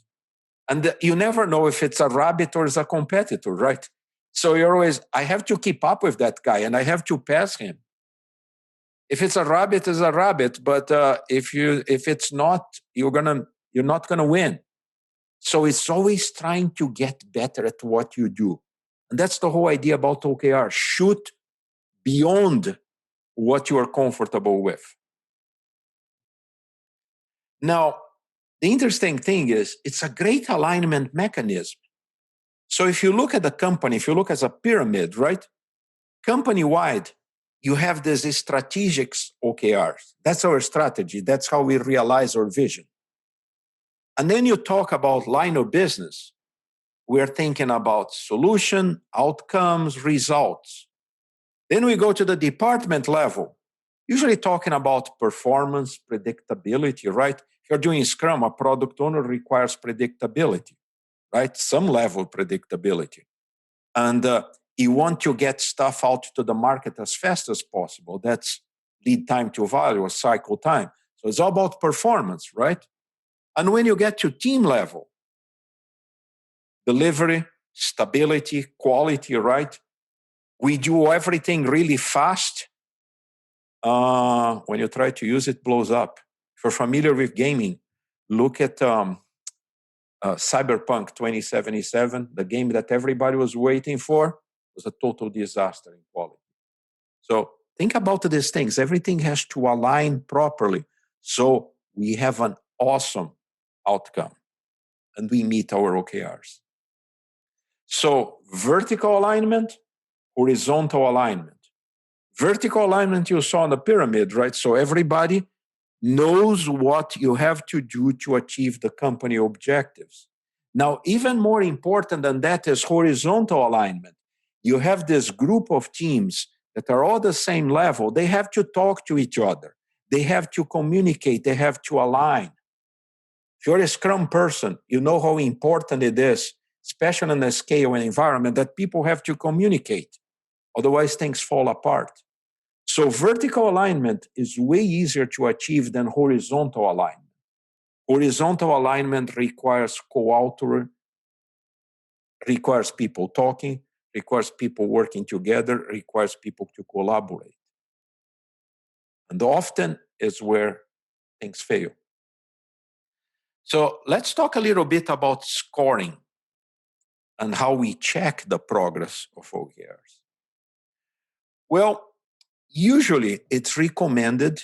And you never know if it's a rabbit or it's a competitor, right? So you're always, I have to keep up with that guy and I have to pass him. If it's a rabbit, it's a rabbit. But if it's not, you're not gonna win. So it's always trying to get better at what you do. And that's the whole idea about OKR. Shoot beyond what you are comfortable with. Now, the interesting thing is it's a great alignment mechanism. So if you look at the company, if you look as a pyramid, right? Company-wide, you have these strategic OKRs. That's our strategy. That's how we realize our vision. And then you talk about line of business. We're thinking about solution, outcomes, results. Then we go to the department level, usually talking about performance, predictability, right? If you're doing Scrum, a product owner requires predictability, right? Some level of predictability. And you want to get stuff out to the market as fast as possible. That's lead time to value or cycle time. So it's all about performance, right? And when you get to team level, delivery, stability, quality, right? We do everything really fast. When you try to use it, blows up. If you're familiar with gaming, look at Cyberpunk 2077, the game that everybody was waiting for, was a total disaster in quality. So think about these things. Everything has to align properly. So we have an awesome outcome and we meet our OKRs. So vertical alignment, horizontal alignment. Vertical alignment you saw on the pyramid, right? So everybody knows what you have to do to achieve the company objectives. Now, even more important than that is horizontal alignment. You have this group of teams that are all the same level. They have to talk to each other. They have to communicate. They have to align. If you're a Scrum person, you know how important it is, especially in a scale and environment, that people have to communicate. Otherwise, things fall apart. So vertical alignment is way easier to achieve than horizontal alignment. Horizontal alignment requires co-author, requires people talking, requires people working together, requires people to collaborate. And often is where things fail. So let's talk a little bit about scoring and how we check the progress of OKRs. Well, usually it's recommended,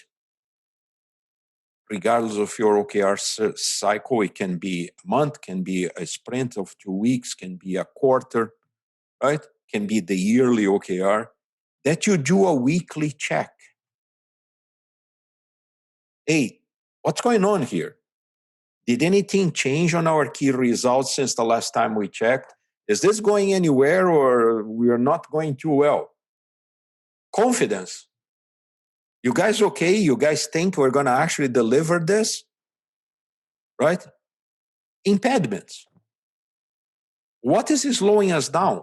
regardless of your OKR cycle, it can be a month, can be a sprint of 2 weeks, can be a quarter, right? Can be the yearly OKR, that you do a weekly check. Hey, what's going on here? Did anything change on our key results since the last time we checked? Is this going anywhere or we are not going too well? Confidence. You guys okay? You guys think we're going to actually deliver this? Right? Impediments. What is slowing us down?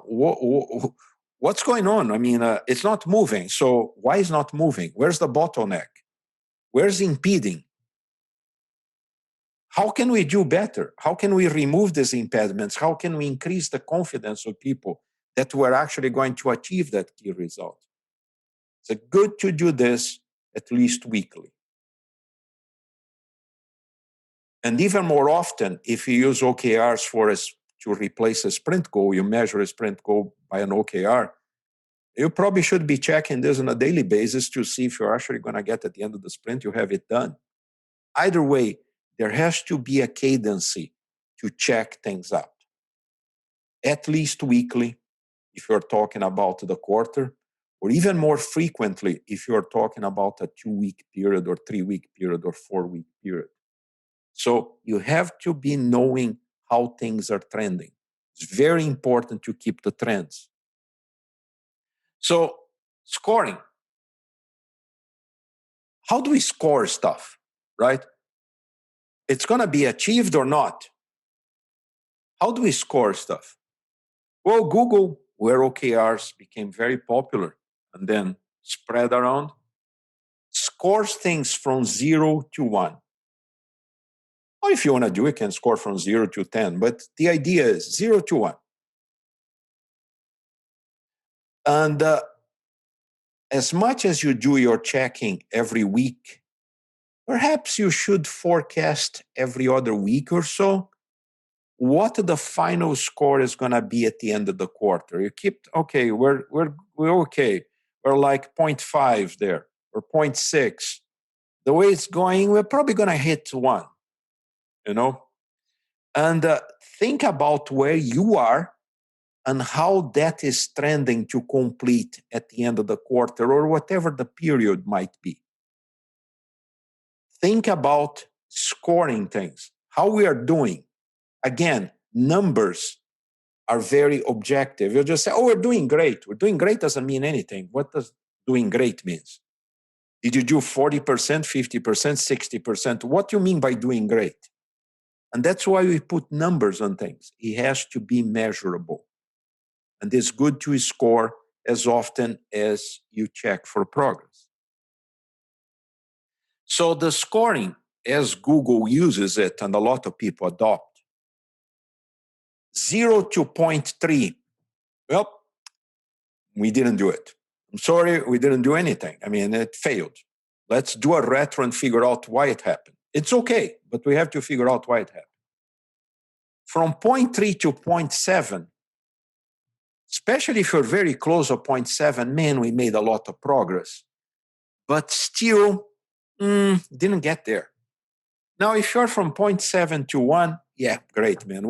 What's going on? I mean, it's not moving. So why is not moving? Where's the bottleneck? Where's impeding? How can we do better? How can we remove these impediments? How can we increase the confidence of people that we're actually going to achieve that key result? It's good to do this at least weekly. And even more often, if you use OKRs to replace a sprint goal, you measure a sprint goal by an OKR, you probably should be checking this on a daily basis to see if you're actually going to get at the end of the sprint, you have it done. Either way, there has to be a cadency to check things out. At least weekly, if you're talking about the quarter, or even more frequently if you're talking about a 2-week period or 3-week period or 4-week period. So you have to be knowing how things are trending. It's very important to keep the trends. So scoring. How do we score stuff, right? It's going to be achieved or not. How do we score stuff? Well, Google, where OKRs became very popular and then spread around, scores things from 0 to 1. Or if you want to do it, you can score from 0 to 10. But the idea is 0 to 1. And as much as you do your checking every week, perhaps you should forecast every other week or so what the final score is going to be at the end of the quarter. You keep, okay, we're okay. We're like 0.5 there or 0.6. The way it's going, we're probably going to hit 1, you know? And think about where you are and how that is trending to complete at the end of the quarter or whatever the period might be. Think about scoring things, how we are doing. Again, numbers are very objective. You'll just say, oh, we're doing great. We're doing great doesn't mean anything. What does doing great means? Did you do 40%, 50%, 60%? What do you mean by doing great? And that's why we put numbers on things. It has to be measurable. And it's good to score as often as you check for progress. So the scoring, as Google uses it and a lot of people adopt, 0 to 0.3. Well, we didn't do it. I'm sorry, we didn't do anything. I mean, it failed. Let's do a retro and figure out why it happened. It's okay, but we have to figure out why it happened. From 0.3 to 0.7, especially if you're very close to 0.7, man, we made a lot of progress. But still, didn't get there. Now, if you're from 0.7 to 1, yeah, great, man.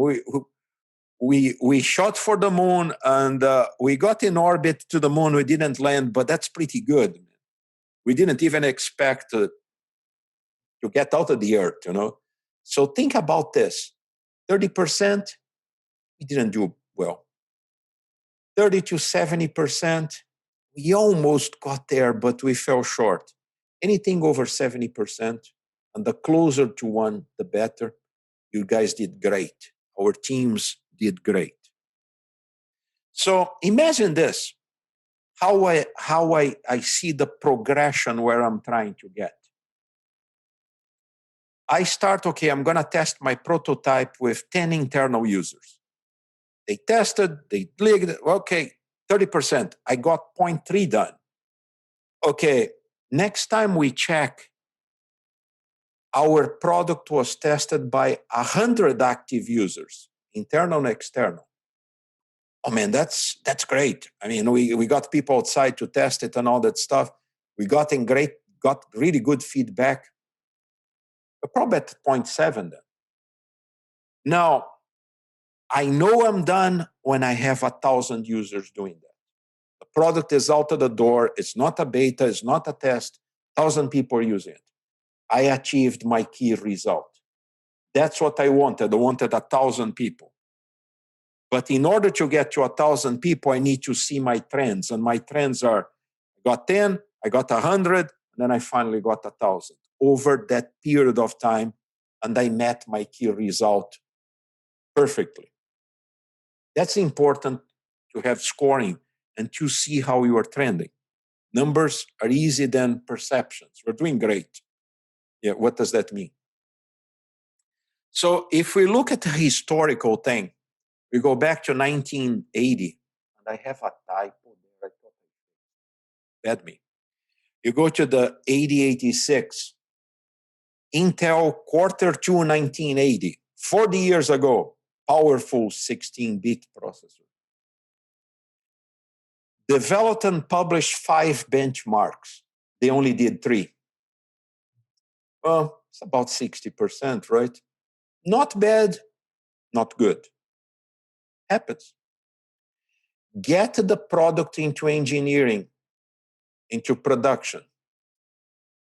we shot for the moon, and we got in orbit to the moon. We didn't land, but that's pretty good. We didn't even expect to get out of the earth, you know. So think about this. 30%, we didn't do well. 30 to 70%, we almost got there, but we fell short. Anything over 70%, and the closer to one, the better. You guys did great. Our teams did great. So imagine this, how I see the progression where I'm trying to get. I start, okay, I'm going to test my prototype with 10 internal users. They tested, they clicked, okay, 30%. I got 0.3 done. Okay, next time we check, our product was tested by 100 active users, internal and external. Oh man, that's great. I mean, we got people outside to test it and all that stuff. We got really good feedback. We're probably at 0.7 then. Now, I know I'm done when I have 1,000 users doing that. The product is out of the door. It's not a beta. It's not a test. 1,000 people are using it. I achieved my key result. That's what I wanted. I wanted 1,000 people. But in order to get to 1,000 people, I need to see my trends. And my trends are, I got 10, I got 100, and then I finally got 1,000 over that period of time. And I met my key result perfectly. That's important to have scoring and to see how you are trending. Numbers are easier than perceptions. We're doing great. Yeah, what does that mean? So if we look at the historical thing, we go back to 1980, and I have a typo there. Bad me. You go to the 8086, Intel Q2 1980, 40 years ago, powerful 16-bit processor. Developed and published 5 benchmarks. They only did 3. Well, it's about 60%, right? Not bad, not good. Happens. Get the product into engineering, into production.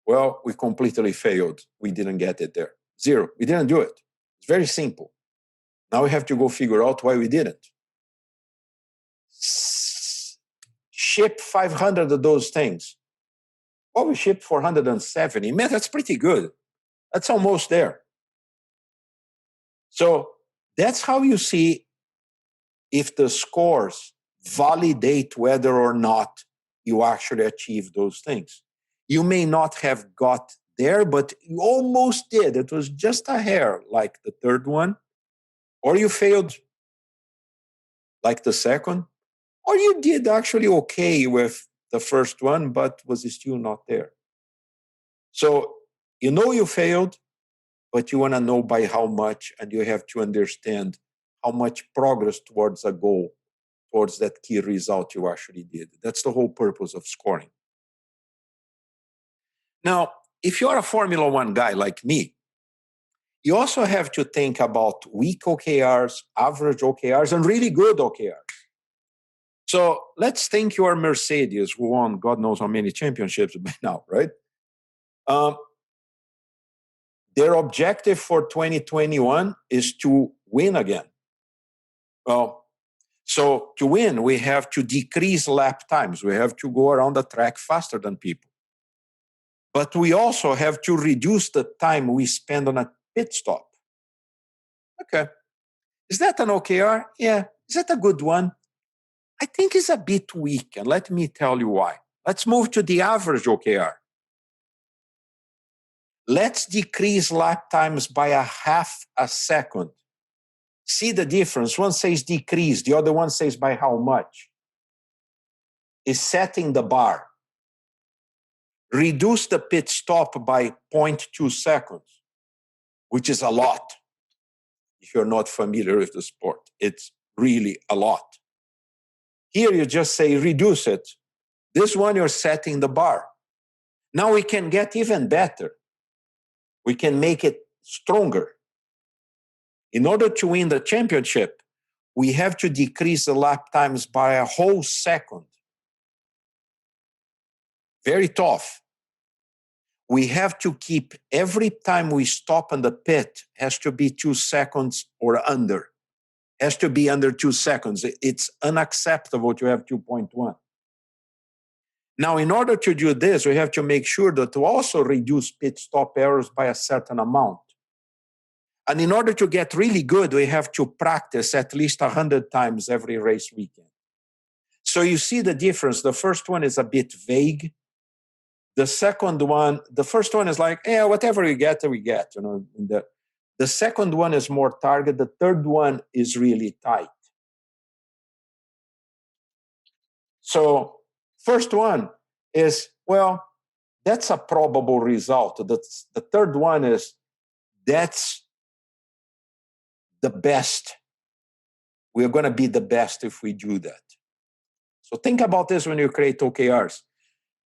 Well, we completely failed. We didn't get it there. 0. We didn't do it. It's very simple. Now we have to go figure out why we didn't. Ship 500 of those things. Well, we shipped 470. Man, that's pretty good. That's almost there. So that's how you see if the scores validate whether or not you actually achieve those things. You may not have got there, but you almost did. It was just a hair, like the third one. Or you failed, like the second. Or you did actually okay with the first one, but was still not there. So you know you failed, but you want to know by how much, and you have to understand how much progress towards a goal, towards that key result you actually did. That's the whole purpose of scoring. Now, if you're a Formula One guy like me, you also have to think about weak OKRs, average OKRs, and really good OKRs. So let's think you are Mercedes, who won God knows how many championships by now, right? Their objective for 2021 is to win again. Well, so to win, we have to decrease lap times. We have to go around the track faster than people. But we also have to reduce the time we spend on a pit stop. Okay. Is that an OKR? Yeah. Is that a good one? I think it's a bit weak, and let me tell you why. Let's move to the average OKR. Let's decrease lap times by 0.5 seconds. See the difference. One says decrease, the other one says by how much. Is setting the bar. Reduce the pit stop by 0.2 seconds, which is a lot. If you're not familiar with the sport, it's really a lot. Here you just say reduce it. This one you're setting the bar. Now we can get even better. We can make it stronger. In order to win the championship, we have to decrease the lap times by a whole second. Very tough. We have to keep, every time we stop in the pit, has to be 2 seconds or under. Has to be under 2 seconds. It's unacceptable to have 2.1. Now, in order to do this, we have to make sure that to also reduce pit stop errors by a certain amount. And in order to get really good, we have to practice at least 100 times every race weekend. So you see the difference. The first one is a bit vague. The second one, the first one is like, yeah, whatever we get, we get. You know, the second one is more target. The third one is really tight. So first one is, well, that's a probable result. The third one is, that's the best. We're going to be the best if we do that. So think about this when you create OKRs.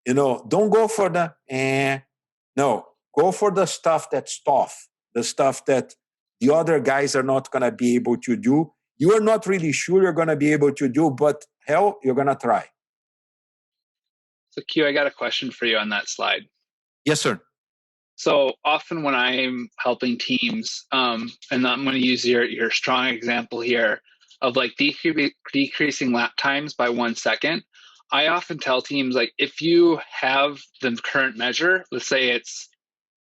You know, don't go for the, no, go for the stuff that's tough, the stuff that the other guys are not going to be able to do. You are not really sure you're going to be able to do, but hell, you're going to try. So Q, I got a question for you on that slide. Yes, sir. So often when I'm helping teams, and I'm going to use your strong example here of like decreasing lap times by 1 second, I often tell teams, like, if you have the current measure, let's say it's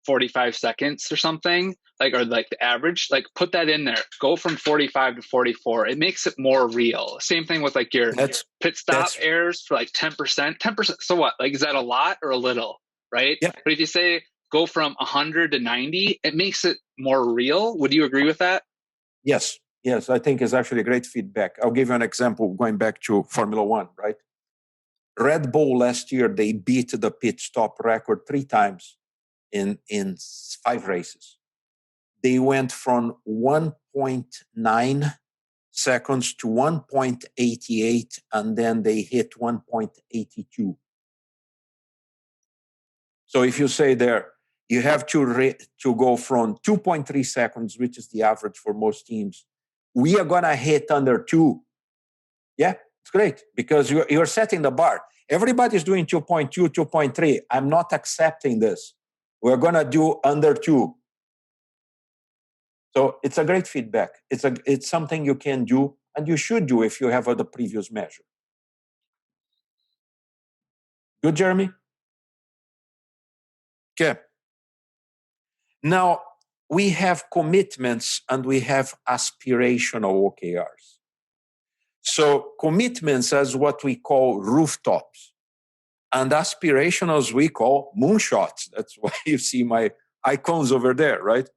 45 seconds or something, like, or like the average, like put that in there, go from 45 to 44. It makes it more real. Same thing with like your pit stop errors for like 10%. So what? Like, is that a lot or a little, right? Yeah. But if you say go from 100 to 90, it makes it more real. Would you agree with that? Yes. Yes, I think it's actually great feedback. I'll give you an example going back to Formula One, right? Red Bull last year, they beat the pit stop record 3 times in 5 races. They went from 1.9 seconds to 1.88, and then they hit 1.82. So if you say there, you have to go from 2.3 seconds, which is the average for most teams. We are going to hit under 2. Yeah, it's great because you're setting the bar. Everybody's doing 2.2, 2.3. I'm not accepting this. We're going to do under 2. So it's a great feedback. It's something you can do and you should do if you have the previous measure. Good, Jeremy? Okay. Now, we have commitments and we have aspirational OKRs. So commitments as what we call rooftops, and aspirationals we call moonshots. That's why you see my icons over there, right?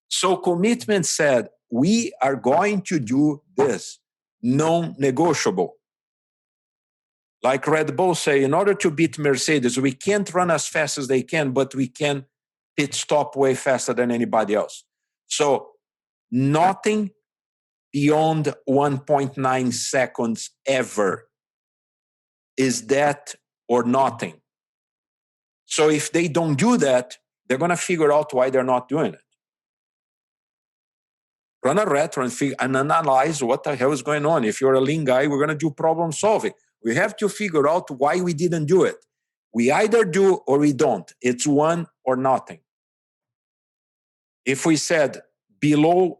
So commitment said, we are going to do this, non-negotiable. Like Red Bull say, in order to beat Mercedes, we can't run as fast as they can, but we can pit stop way faster than anybody else. So nothing beyond 1.9 seconds ever. Is that or nothing? So if they don't do that, they're going to figure out why they're not doing it. Run a retro and analyze what the hell is going on. If you're a lean guy, we're going to do problem solving. We have to figure out why we didn't do it. We either do or we don't. It's one or nothing. If we said below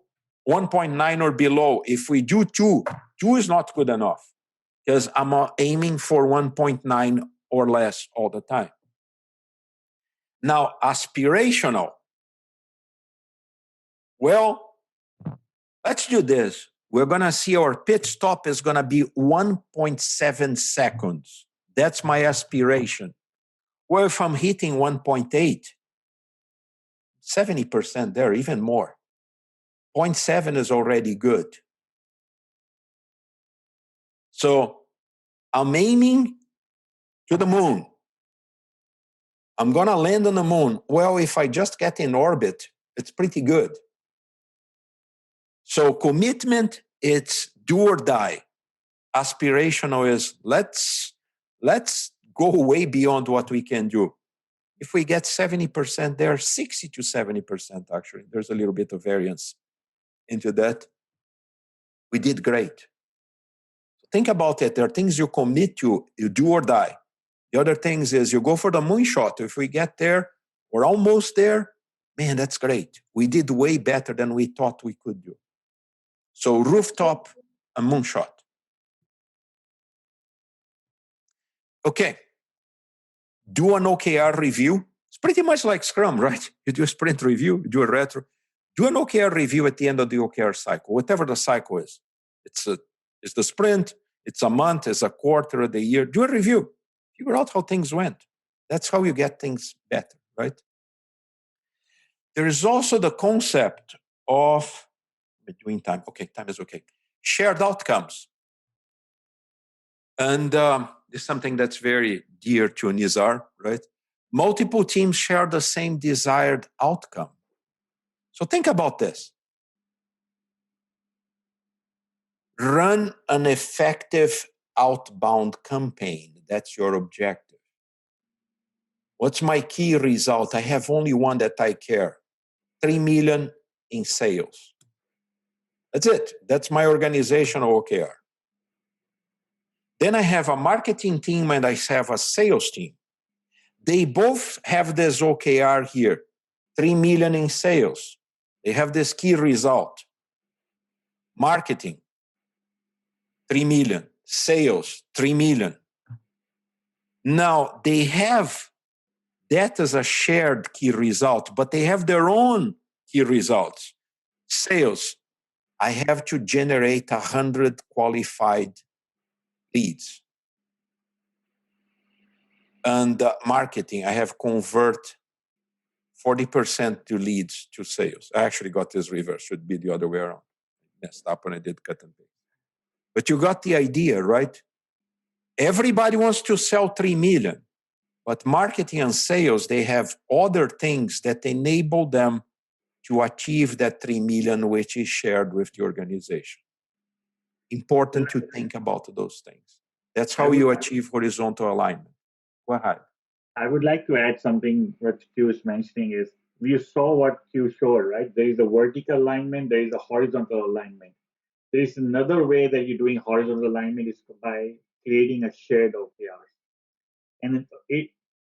1.9 or below, if we do 2, 2 is not good enough because I'm aiming for 1.9 or less all the time. Now, aspirational. Well, let's do this. We're going to see our pit stop is going to be 1.7 seconds. That's my aspiration. Well, if I'm hitting 1.8, 70% there, even more. 0.7 is already good. So I'm aiming to the moon. I'm going to land on the moon. Well, if I just get in orbit, it's pretty good. So commitment, it's do or die. Aspirational is let's go way beyond what we can do. If we get 70% there, 60 to 70% actually, there's a little bit of variance into that. We did great. Think about it. There are things you commit to, you do or die. The other things is you go for the moonshot. If we get there, we're almost there. Man, that's great. We did way better than we thought we could do. So rooftop and moonshot. Okay. Do an OKR review. It's pretty much like Scrum, right? You do a sprint review, you do a retro. Do an OKR review at the end of the OKR cycle, whatever the cycle is. It's the sprint, it's a month, it's a quarter of the year. Do a review. Figure out how things went. That's how you get things better, right? There is also the concept of, between time, okay, time is okay. Shared outcomes. And this is something that's very dear to Nizar, right? Multiple teams share the same desired outcome. So think about this. Run an effective outbound campaign. That's your objective. What's my key result? I have only one that I care. 3 million in sales. That's it. That's my organizational OKR. Then I have a marketing team and I have a sales team. They both have this OKR here. 3 million in sales. They have this key result. Marketing, 3 million. Sales, 3 million. Now, they have that as a shared key result, but they have their own key results. Sales, I have to generate 100 qualified leads. And marketing, I have convert 40% to leads to sales. I actually got this reverse. Should be the other way around. Messed up when I did cut and paste. But you got the idea, right? Everybody wants to sell 3 million. But marketing and sales, they have other things that enable them to achieve that 3 million, which is shared with the organization. Important to think about those things. That's how you achieve horizontal alignment. Go ahead. I would like to add something what Q is mentioning is, we saw what Q showed, right? There is a vertical alignment, there is a horizontal alignment. There is another way that you're doing horizontal alignment is by creating a shared OKR.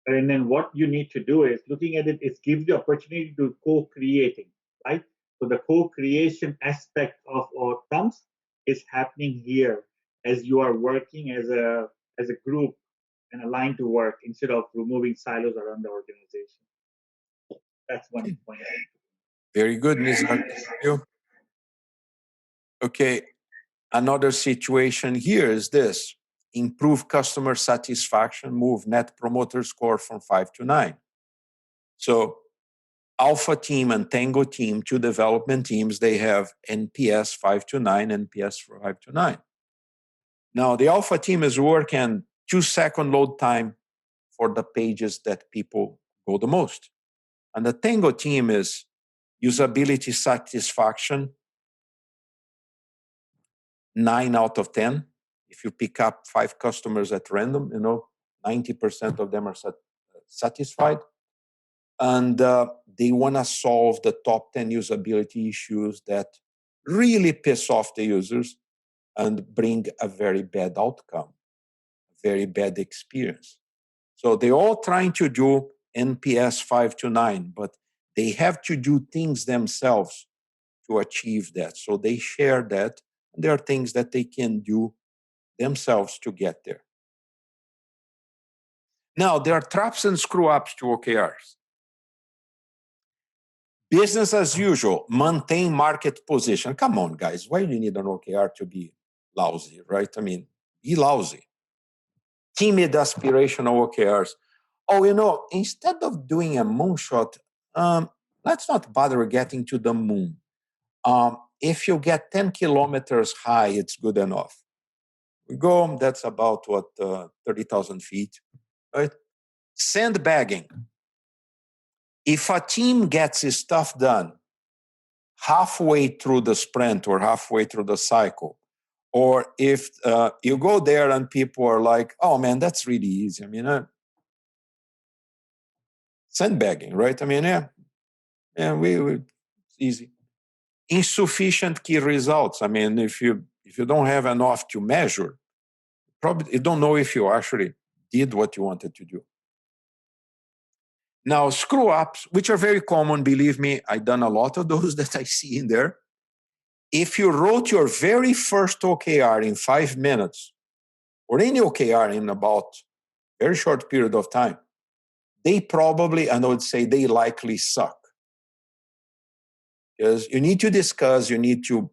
And then what you need to do is, looking at it, it gives you opportunity to co-creating, right? So the co-creation aspect of outcomes is happening here as you are working as a group and aligned to work instead of removing silos around the organization. That's one point. Very good, Nizar. Thank you. Okay, another situation here is this. Improve customer satisfaction, move net promoter score from 5 to 9. So Alpha team and Tango team, two development teams, they have NPS 5 to 9, NPS 5 to 9. Now, the Alpha team is working 2-second load time for the pages that people go the most. And the Tango team is usability satisfaction, 9 out of 10. If you pick up 5 customers at random, 90% of them are satisfied. And they want to solve the top 10 usability issues that really piss off the users and bring a very bad outcome, a very bad experience. So they're all trying to do NPS 5 to 9, but they have to do things themselves to achieve that. So they share that. And there are things that they can do themselves to get there. Now, there are traps and screw-ups to OKRs. Business as usual, maintain market position. Come on, guys. Why do you need an OKR to be lousy, right? I mean, be lousy. Timid aspirational OKRs. Oh, instead of doing a moonshot, let's not bother getting to the moon. If you get 10 kilometers high, it's good enough. We go, that's about 30,000 feet, right? Sandbagging. If a team gets his stuff done halfway through the sprint or halfway through the cycle, or if you go there and people are like, oh man, that's really easy. I mean, sandbagging, right? I mean, yeah, it's easy. Insufficient key results. I mean, if you don't have enough to measure, probably you don't know if you actually did what you wanted to do. Now, screw ups, which are very common, believe me, I've done a lot of those that I see in there. If you wrote your very first OKR in 5 minutes, or any OKR in about a very short period of time, they probably, and I would say they likely suck. Because you need to discuss, you need to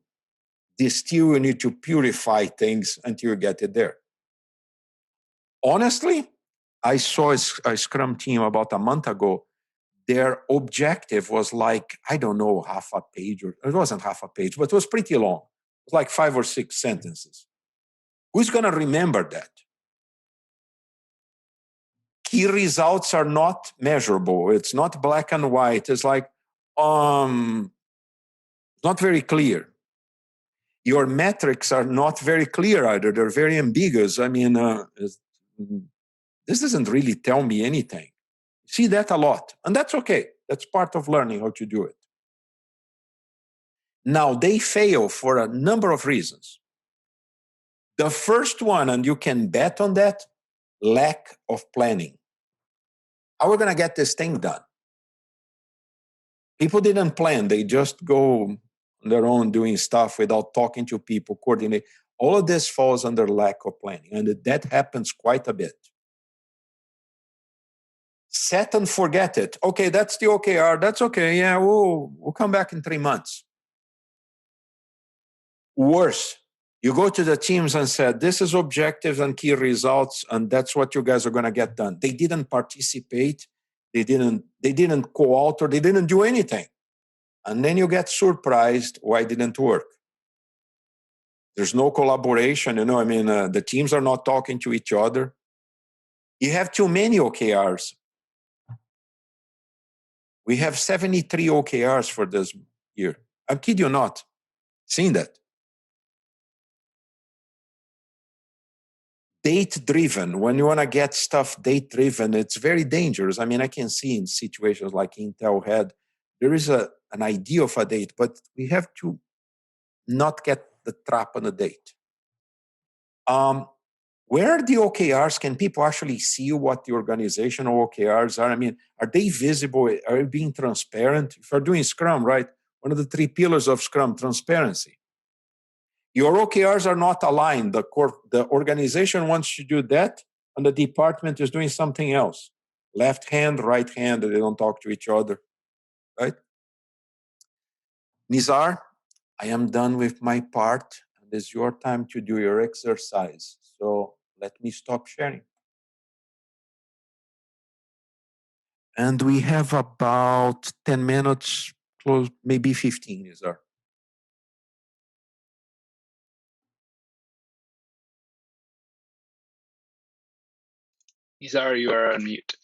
distill, you need to purify things until you get it there. Honestly, I saw a Scrum team about a month ago. Their objective was like, I don't know, half a page, or it wasn't half a page, but it was pretty long. It was like 5 or 6 sentences. Who's going to remember that? Key results are not measurable. It's not black and white. It's like, not very clear. Your metrics are not very clear either. They're very ambiguous. I mean, this doesn't really tell me anything. See that a lot, and that's okay. That's part of learning how to do it. Now, they fail for a number of reasons. The first one, and you can bet on that, lack of planning. How are we going to get this thing done? People didn't plan. They just go on their own doing stuff without talking to people, coordinate. All of this falls under lack of planning, and that happens quite a bit. Set and forget it. Okay, that's the OKR. That's okay. Yeah, we'll come back in 3 months. Worse, you go to the teams and said, this is objectives and key results, and that's what you guys are going to get done. They didn't participate. They didn't co-author. They didn't do anything. And then you get surprised why it didn't work. There's no collaboration. The teams are not talking to each other. You have too many OKRs. We have 73 OKRs for this year. I kid you not. Seen that. Date-driven. When you want to get stuff date-driven, it's very dangerous. I mean, I can see in situations like Intel had, there is an idea of a date, but we have to not get the trap on a date. Where are the OKRs? Can people actually see what the organizational OKRs are? I mean, are they visible? Are you being transparent? If you're doing Scrum, right? One of the 3 pillars of Scrum, transparency. Your OKRs are not aligned. The organization wants to do that, and the department is doing something else. Left hand, right hand, they don't talk to each other, right? Nizar, I am done with my part, and it's your time to do your exercise. So let me stop sharing. And we have about 10 minutes, close, maybe 15, Nizar. Nizar, you are on mute.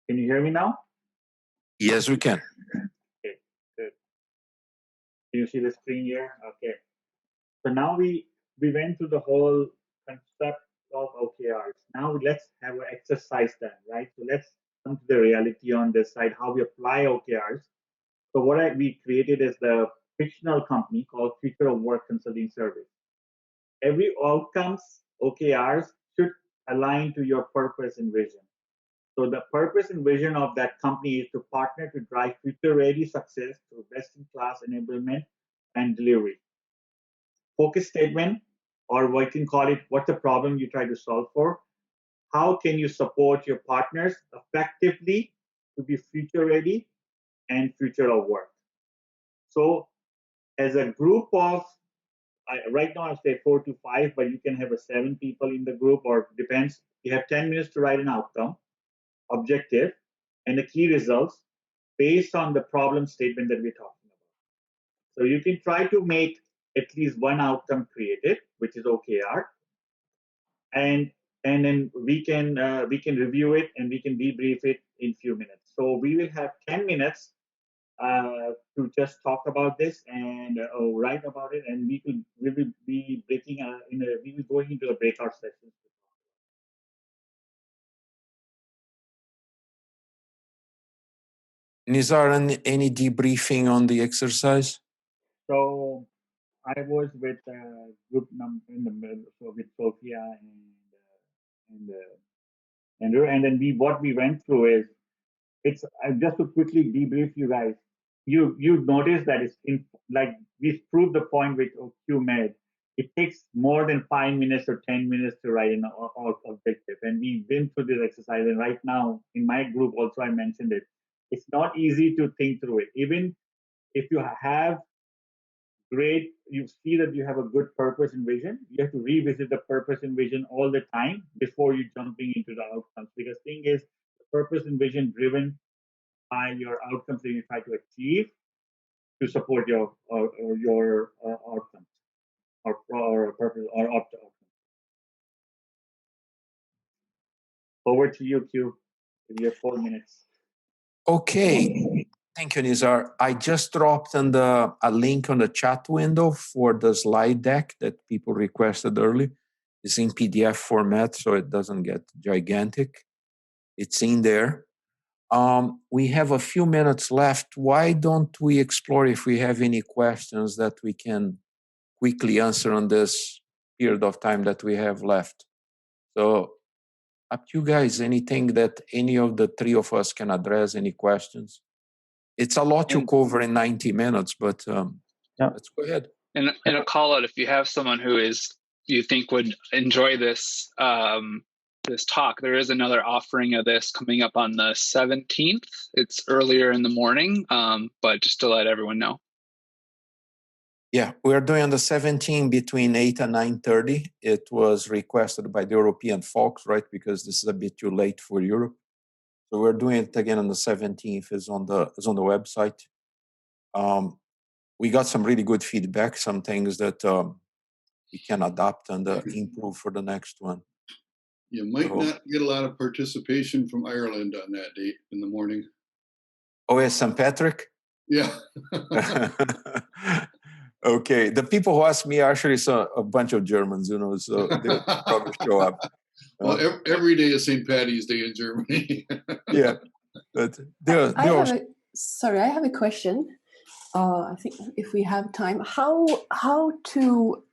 Can you hear me now? Yes, we can. Okay, good. Do you see the screen here? Okay. So now we went through the whole concept of OKRs. Now let's have an exercise done, right? So let's come to the reality on this side, how we apply OKRs. So what we created is the fictional company called Future of Work Consulting Service. Every outcomes, OKRs, should align to your purpose and vision. So the purpose and vision of that company is to partner to drive future-ready success through best-in-class enablement and delivery. Focus statement, or we can call it, what's the problem you try to solve for? How can you support your partners effectively to be future-ready and future of work? So as a group of, right now I say 4 to 5, but you can have 7 people in the group, or depends. You have 10 minutes to write an outcome, objective, and the key results based on the problem statement that we're talking about. So you can try to make at least one outcome created, which is OKR, and then we can review it and we can debrief it in few minutes. So we will have 10 minutes to just talk about this and write about it, and we will be breaking we will going into a breakout session. Nizar, any debriefing on the exercise? So I was with group number in the middle, so with Sophia and Andrew, and then what we went through is just to quickly debrief you guys. You notice that like we proved the point which Q made. It takes more than 5 minutes or 10 minutes to write an objective, and we've been through this exercise. And right now in my group also I mentioned it. It's not easy to think through it, even if you have great, you see that you have a good purpose and vision, you have to revisit the purpose and vision all the time before you jumping into the outcomes. Because thing is, the purpose and vision driven by your outcomes that you try to achieve to support your outcomes or purpose or outcomes. Over to you, Q. You have 4 minutes. Okay. Thank you, Nizar. I just dropped in a link on the chat window for the slide deck that people requested early. It's in PDF format, so it doesn't get gigantic. It's in there. We have a few minutes left. Why don't we explore if we have any questions that we can quickly answer on this period of time that we have left? So up to you guys, anything that any of the three of us can address, any questions? It's a lot to cover in 90 minutes, but let's go ahead. And a call out if you have someone who you think would enjoy this this talk. There is another offering of this coming up on the 17th. It's earlier in the morning, but just to let everyone know. Yeah, we are doing on the 17th between 8 and 9:30. It was requested by the European folks, right? Because this is a bit too late for Europe. So we're doing it again on the 17th. Is on the website. We got some really good feedback, some things that we can adapt and improve for the next one. You might not get a lot of participation from Ireland on that date in the morning. Oh, it's St. Patrick? Yeah. Okay. The people who ask me are actually a bunch of Germans, so they'll probably show up. Well, every day is St. Patty's Day in Germany. Yeah. But sorry, I have a question. I think if we have time, how to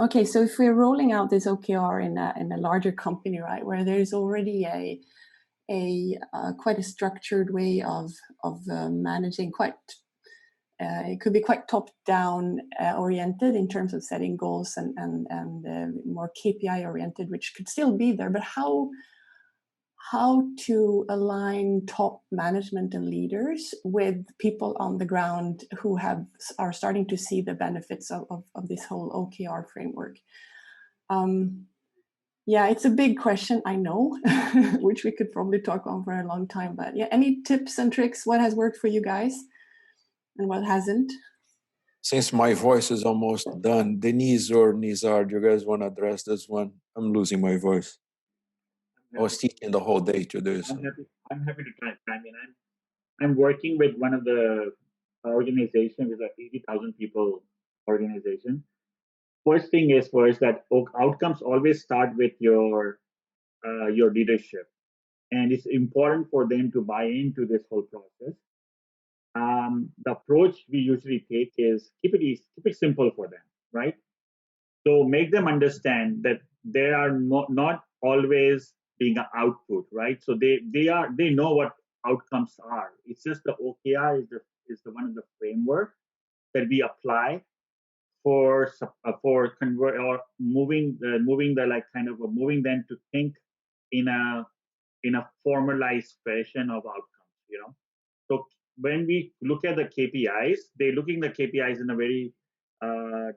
okay, so if we're rolling out this OKR in a larger company, right, where there's already a quite a structured way of managing, it could be quite top down oriented in terms of setting goals and more KPI oriented, which could still be there, but how to align top management and leaders with people on the ground who are starting to see the benefits of this whole OKR framework. Yeah, it's a big question, I know, which we could probably talk on for a long time, but yeah, any tips and tricks? What has worked for you guys and what hasn't? Since my voice is almost done, Denise or Nizar, do you guys want to address this one? I'm losing my voice. I was teaching the whole day today. So. I'm happy to try. I mean, I'm working with one of the organizations, with 80,000 people organization. First thing is that outcomes always start with your leadership, and it's important for them to buy into this whole process. The approach we usually take is keep it simple for them, right? So make them understand that they are not always being an output, right? So they know what outcomes are. It's just the OKR is the one of the framework that we apply for convert or moving them to think in a formalized fashion of outcomes. So when we look at the KPIs, they're looking at the KPIs in a very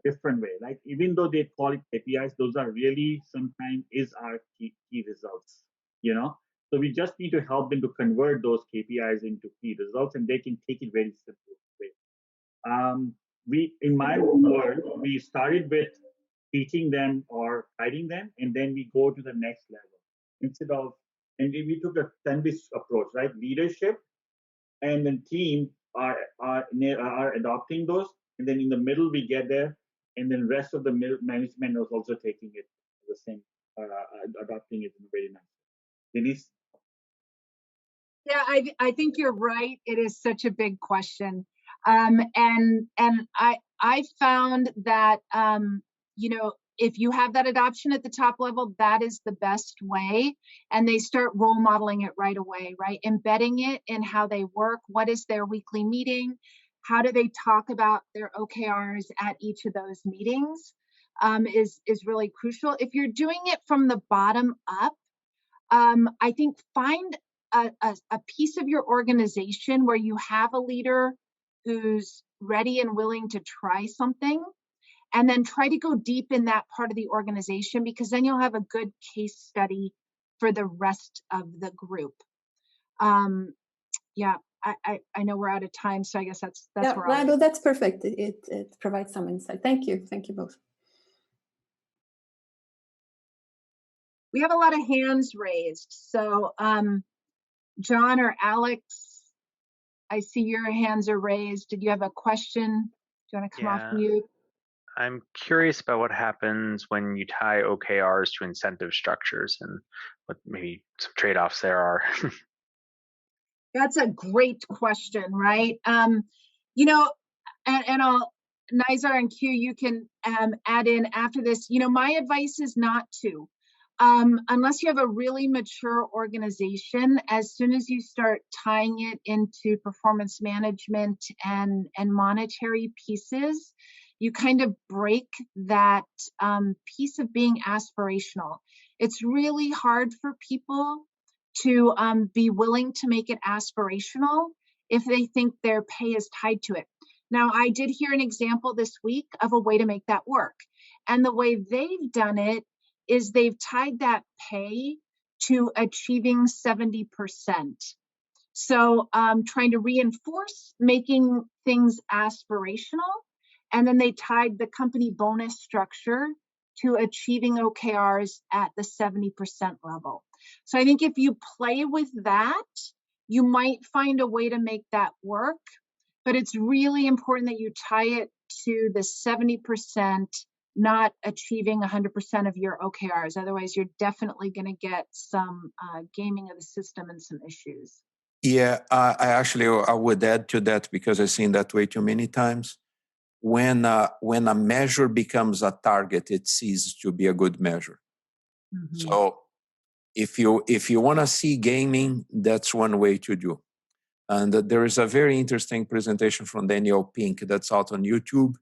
different way. Like even though they call it KPIs, those are really sometimes is our key results. So we just need to help them to convert those KPIs into key results, and they can take it very simple way. In my world, we started with teaching them or guiding them, and then we go to the next level. And we took a sandwich approach, right? Leadership and then team are adopting those, and then in the middle we get there, and then rest of the management was also taking it the same, adopting it in a very nice way. Denise? Yeah, I think you're right. It is such a big question. And I found that, if you have that adoption at the top level, that is the best way. And they start role modeling it right away, right? Embedding it in how they work. What is their weekly meeting? How do they talk about their OKRs at each of those meetings? Is really crucial. If you're doing it from the bottom up, I think find a piece of your organization where you have a leader who's ready and willing to try something, and then try to go deep in that part of the organization, because then you'll have a good case study for the rest of the group. Yeah, I know we're out of time, so I guess that's yeah, where I'll no, that's perfect. It provides some insight. Thank you both. We have a lot of hands raised. So John or Alex, I see your hands are raised. Did you have a question? Do you want to come off mute? I'm curious about what happens when you tie OKRs to incentive structures and what maybe some trade-offs there are. That's a great question, right? And I'll, Nizar and Q, you can add in after this. My advice is not to. Unless you have a really mature organization, as soon as you start tying it into performance management and monetary pieces, you kind of break that piece of being aspirational. It's really hard for people to be willing to make it aspirational if they think their pay is tied to it. Now, I did hear an example this week of a way to make that work. And the way they've done it is they've tied that pay to achieving 70%. So trying to reinforce making things aspirational. And then they tied the company bonus structure to achieving OKRs at the 70% level. So I think if you play with that, you might find a way to make that work. But it's really important that you tie it to the 70%, not achieving 100% of your OKRs. Otherwise, you're definitely going to get some gaming of the system and some issues. Yeah, I would add to that, because I've seen that way too many times. When a measure becomes a target, it ceases to be a good measure. Mm-hmm. So if you want to see gaming, that's one way to do. And there is a very interesting presentation from Daniel Pink that's out on YouTube,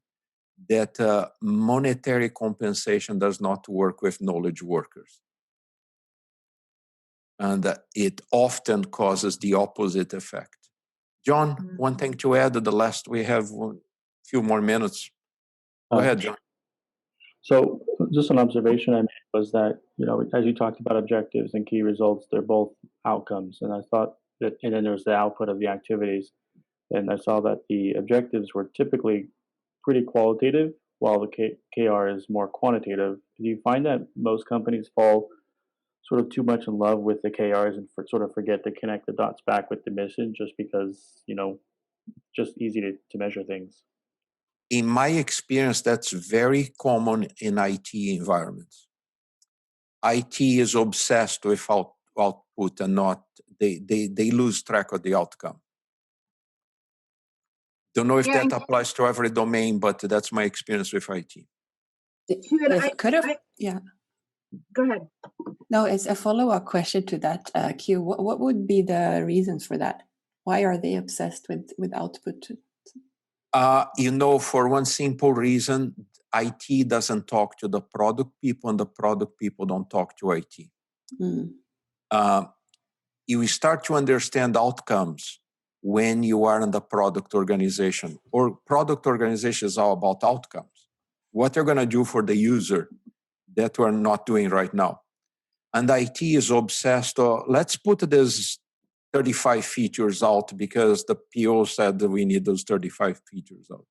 that monetary compensation does not work with knowledge workers. And it often causes the opposite effect. John, one thing to add at the last, we have a few more minutes. Go ahead, John. So just an observation I made was that, as you talked about objectives and key results, they're both outcomes. And I thought that, and then there's the output of the activities. And I saw that the objectives were typically pretty qualitative, while the KR is more quantitative. Do you find that most companies fall sort of too much in love with the KRs and sort of forget to connect the dots back with the mission, just because, just easy to measure things? In my experience, that's very common in IT environments. IT is obsessed with output and not, they lose track of the outcome. Don't know if that applies to every domain, but that's my experience with IT. Yeah. Go ahead. No, it's a follow-up question to that, Q. What would be the reasons for that? Why are they obsessed with output? For one simple reason, IT doesn't talk to the product people, and the product people don't talk to IT. You start to understand outcomes when you are in the product organization, or product organization is all about outcomes. What you're going to do for the user that we're not doing right now. And IT is obsessed, let's put this 35 features out because the PO said that we need those 35 features out.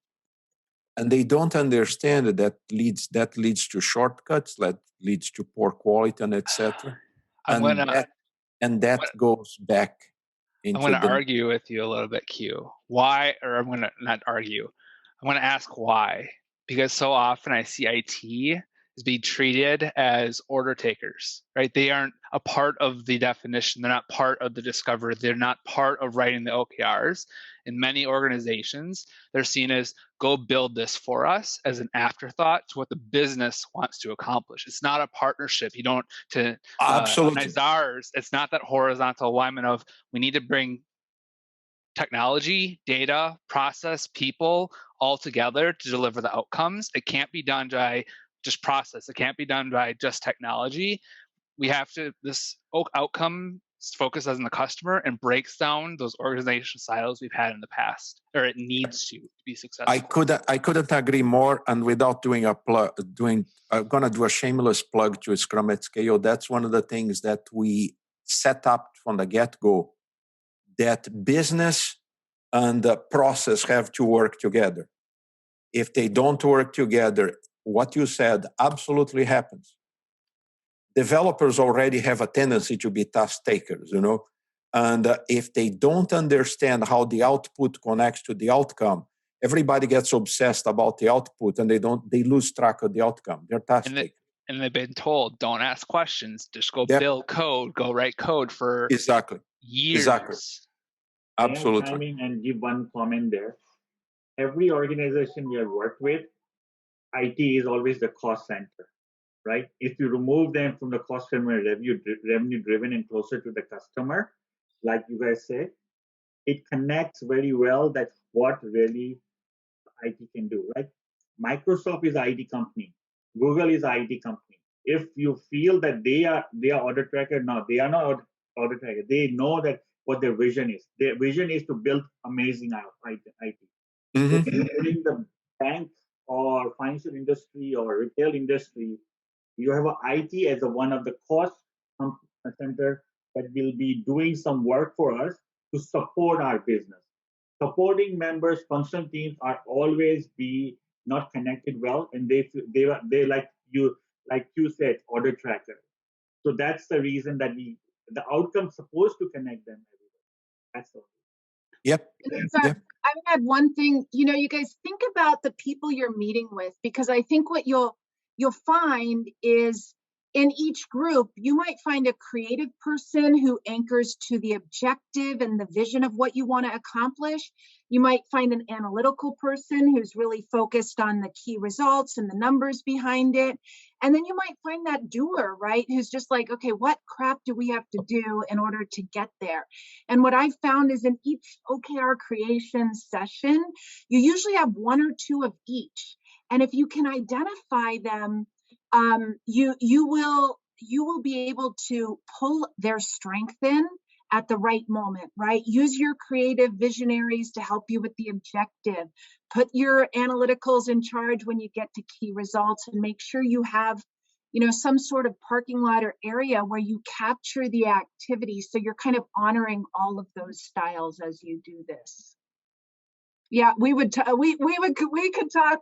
And they don't understand that leads to shortcuts, that leads to poor quality, and etc. And that goes back into I'm going to argue with you a little bit, Q. Why? Or I'm going to not argue. I'm going to ask why. Because so often I see IT is being treated as order takers, right? They aren't a part of the definition. They're not part of the discovery. They're not part of writing the OKRs. In many organizations, they're seen as go build this for us as an afterthought to what the business wants to accomplish. It's not a partnership. You don't, to Absolutely. Nizar's, it's not that horizontal alignment of we need to bring technology, data, process, people all together to deliver the outcomes. It can't be done by just process. It can't be done by just technology. We have to, this outcome focuses on the customer and breaks down those organizational silos we've had in the past, or it needs to be successful. I couldn't agree more. And without doing a plug, I'm gonna do a shameless plug to Scrum at Scale. That's one of the things that we set up from the get-go, that business and the process have to work together. If they don't work together, what you said absolutely happens. Developers already have a tendency to be task takers, you know, and if they don't understand how the output connects to the outcome, everybody gets obsessed about the output and they lose track of the outcome. They're task takers. And they've been told, don't ask questions, just go build code, go write code for years. Exactly. Absolutely. May I chime in and give one comment there? Every organization we have worked with, IT is always the cost center, right? If you remove them from the cost center, revenue driven and closer to the customer, like you guys say, it connects very well. That's what really IT can do, right? Microsoft is an IT company. Google is an IT company. If you feel that they are audit tracker, no, they are not audit tracker. They know that what their vision is. Their vision is to build amazing IT. Mm-hmm. If you're in the bank or financial industry or retail industry, you have an IT as one of the cost center that will be doing some work for us to support our business. Supporting members, functional teams are always be not connected well, and they like you said, order tracker. So that's the reason that the outcome supposed to connect them everywhere. That's all. Yep. So I would add one thing. You know, you guys think about the people you're meeting with, because I think what you'll find is in each group, you might find a creative person who anchors to the objective and the vision of what you want to accomplish. You might find an analytical person who's really focused on the key results and the numbers behind it. And then you might find that doer, right? Who's just like, okay, what crap do we have to do in order to get there? And what I've found is in each OKR creation session, you usually have one or two of each. And if you can identify them, you will be able to pull their strength in at the right moment, right? Use your creative visionaries to help you with the objective. Put your analyticals in charge when you get to key results, and make sure you have, you know, some sort of parking lot or area where you capture the activity. So you're kind of honoring all of those styles as you do this. Yeah, we could talk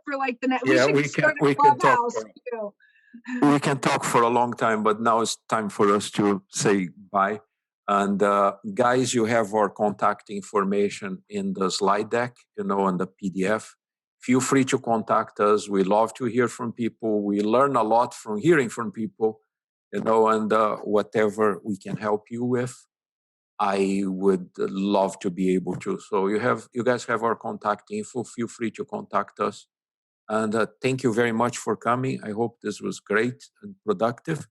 for like the next. Yeah, we can talk. We can talk for a long time, but now it's time for us to say bye. And guys, you have our contact information in the slide deck, you know, on the PDF. Feel free to contact us. We love to hear from people. We learn a lot from hearing from people, you know, and whatever we can help you with, I would love to be able to. So you guys have our contact info. Feel free to contact us. And thank you very much for coming. I hope this was great and productive.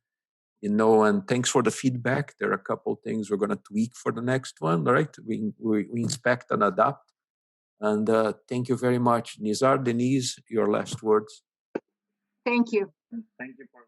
You know, and thanks for the feedback. There are a couple of things we're going to tweak for the next one, right? We inspect and adapt. And thank you very much. Nizar, Denise, your last words. Thank you. Thank you for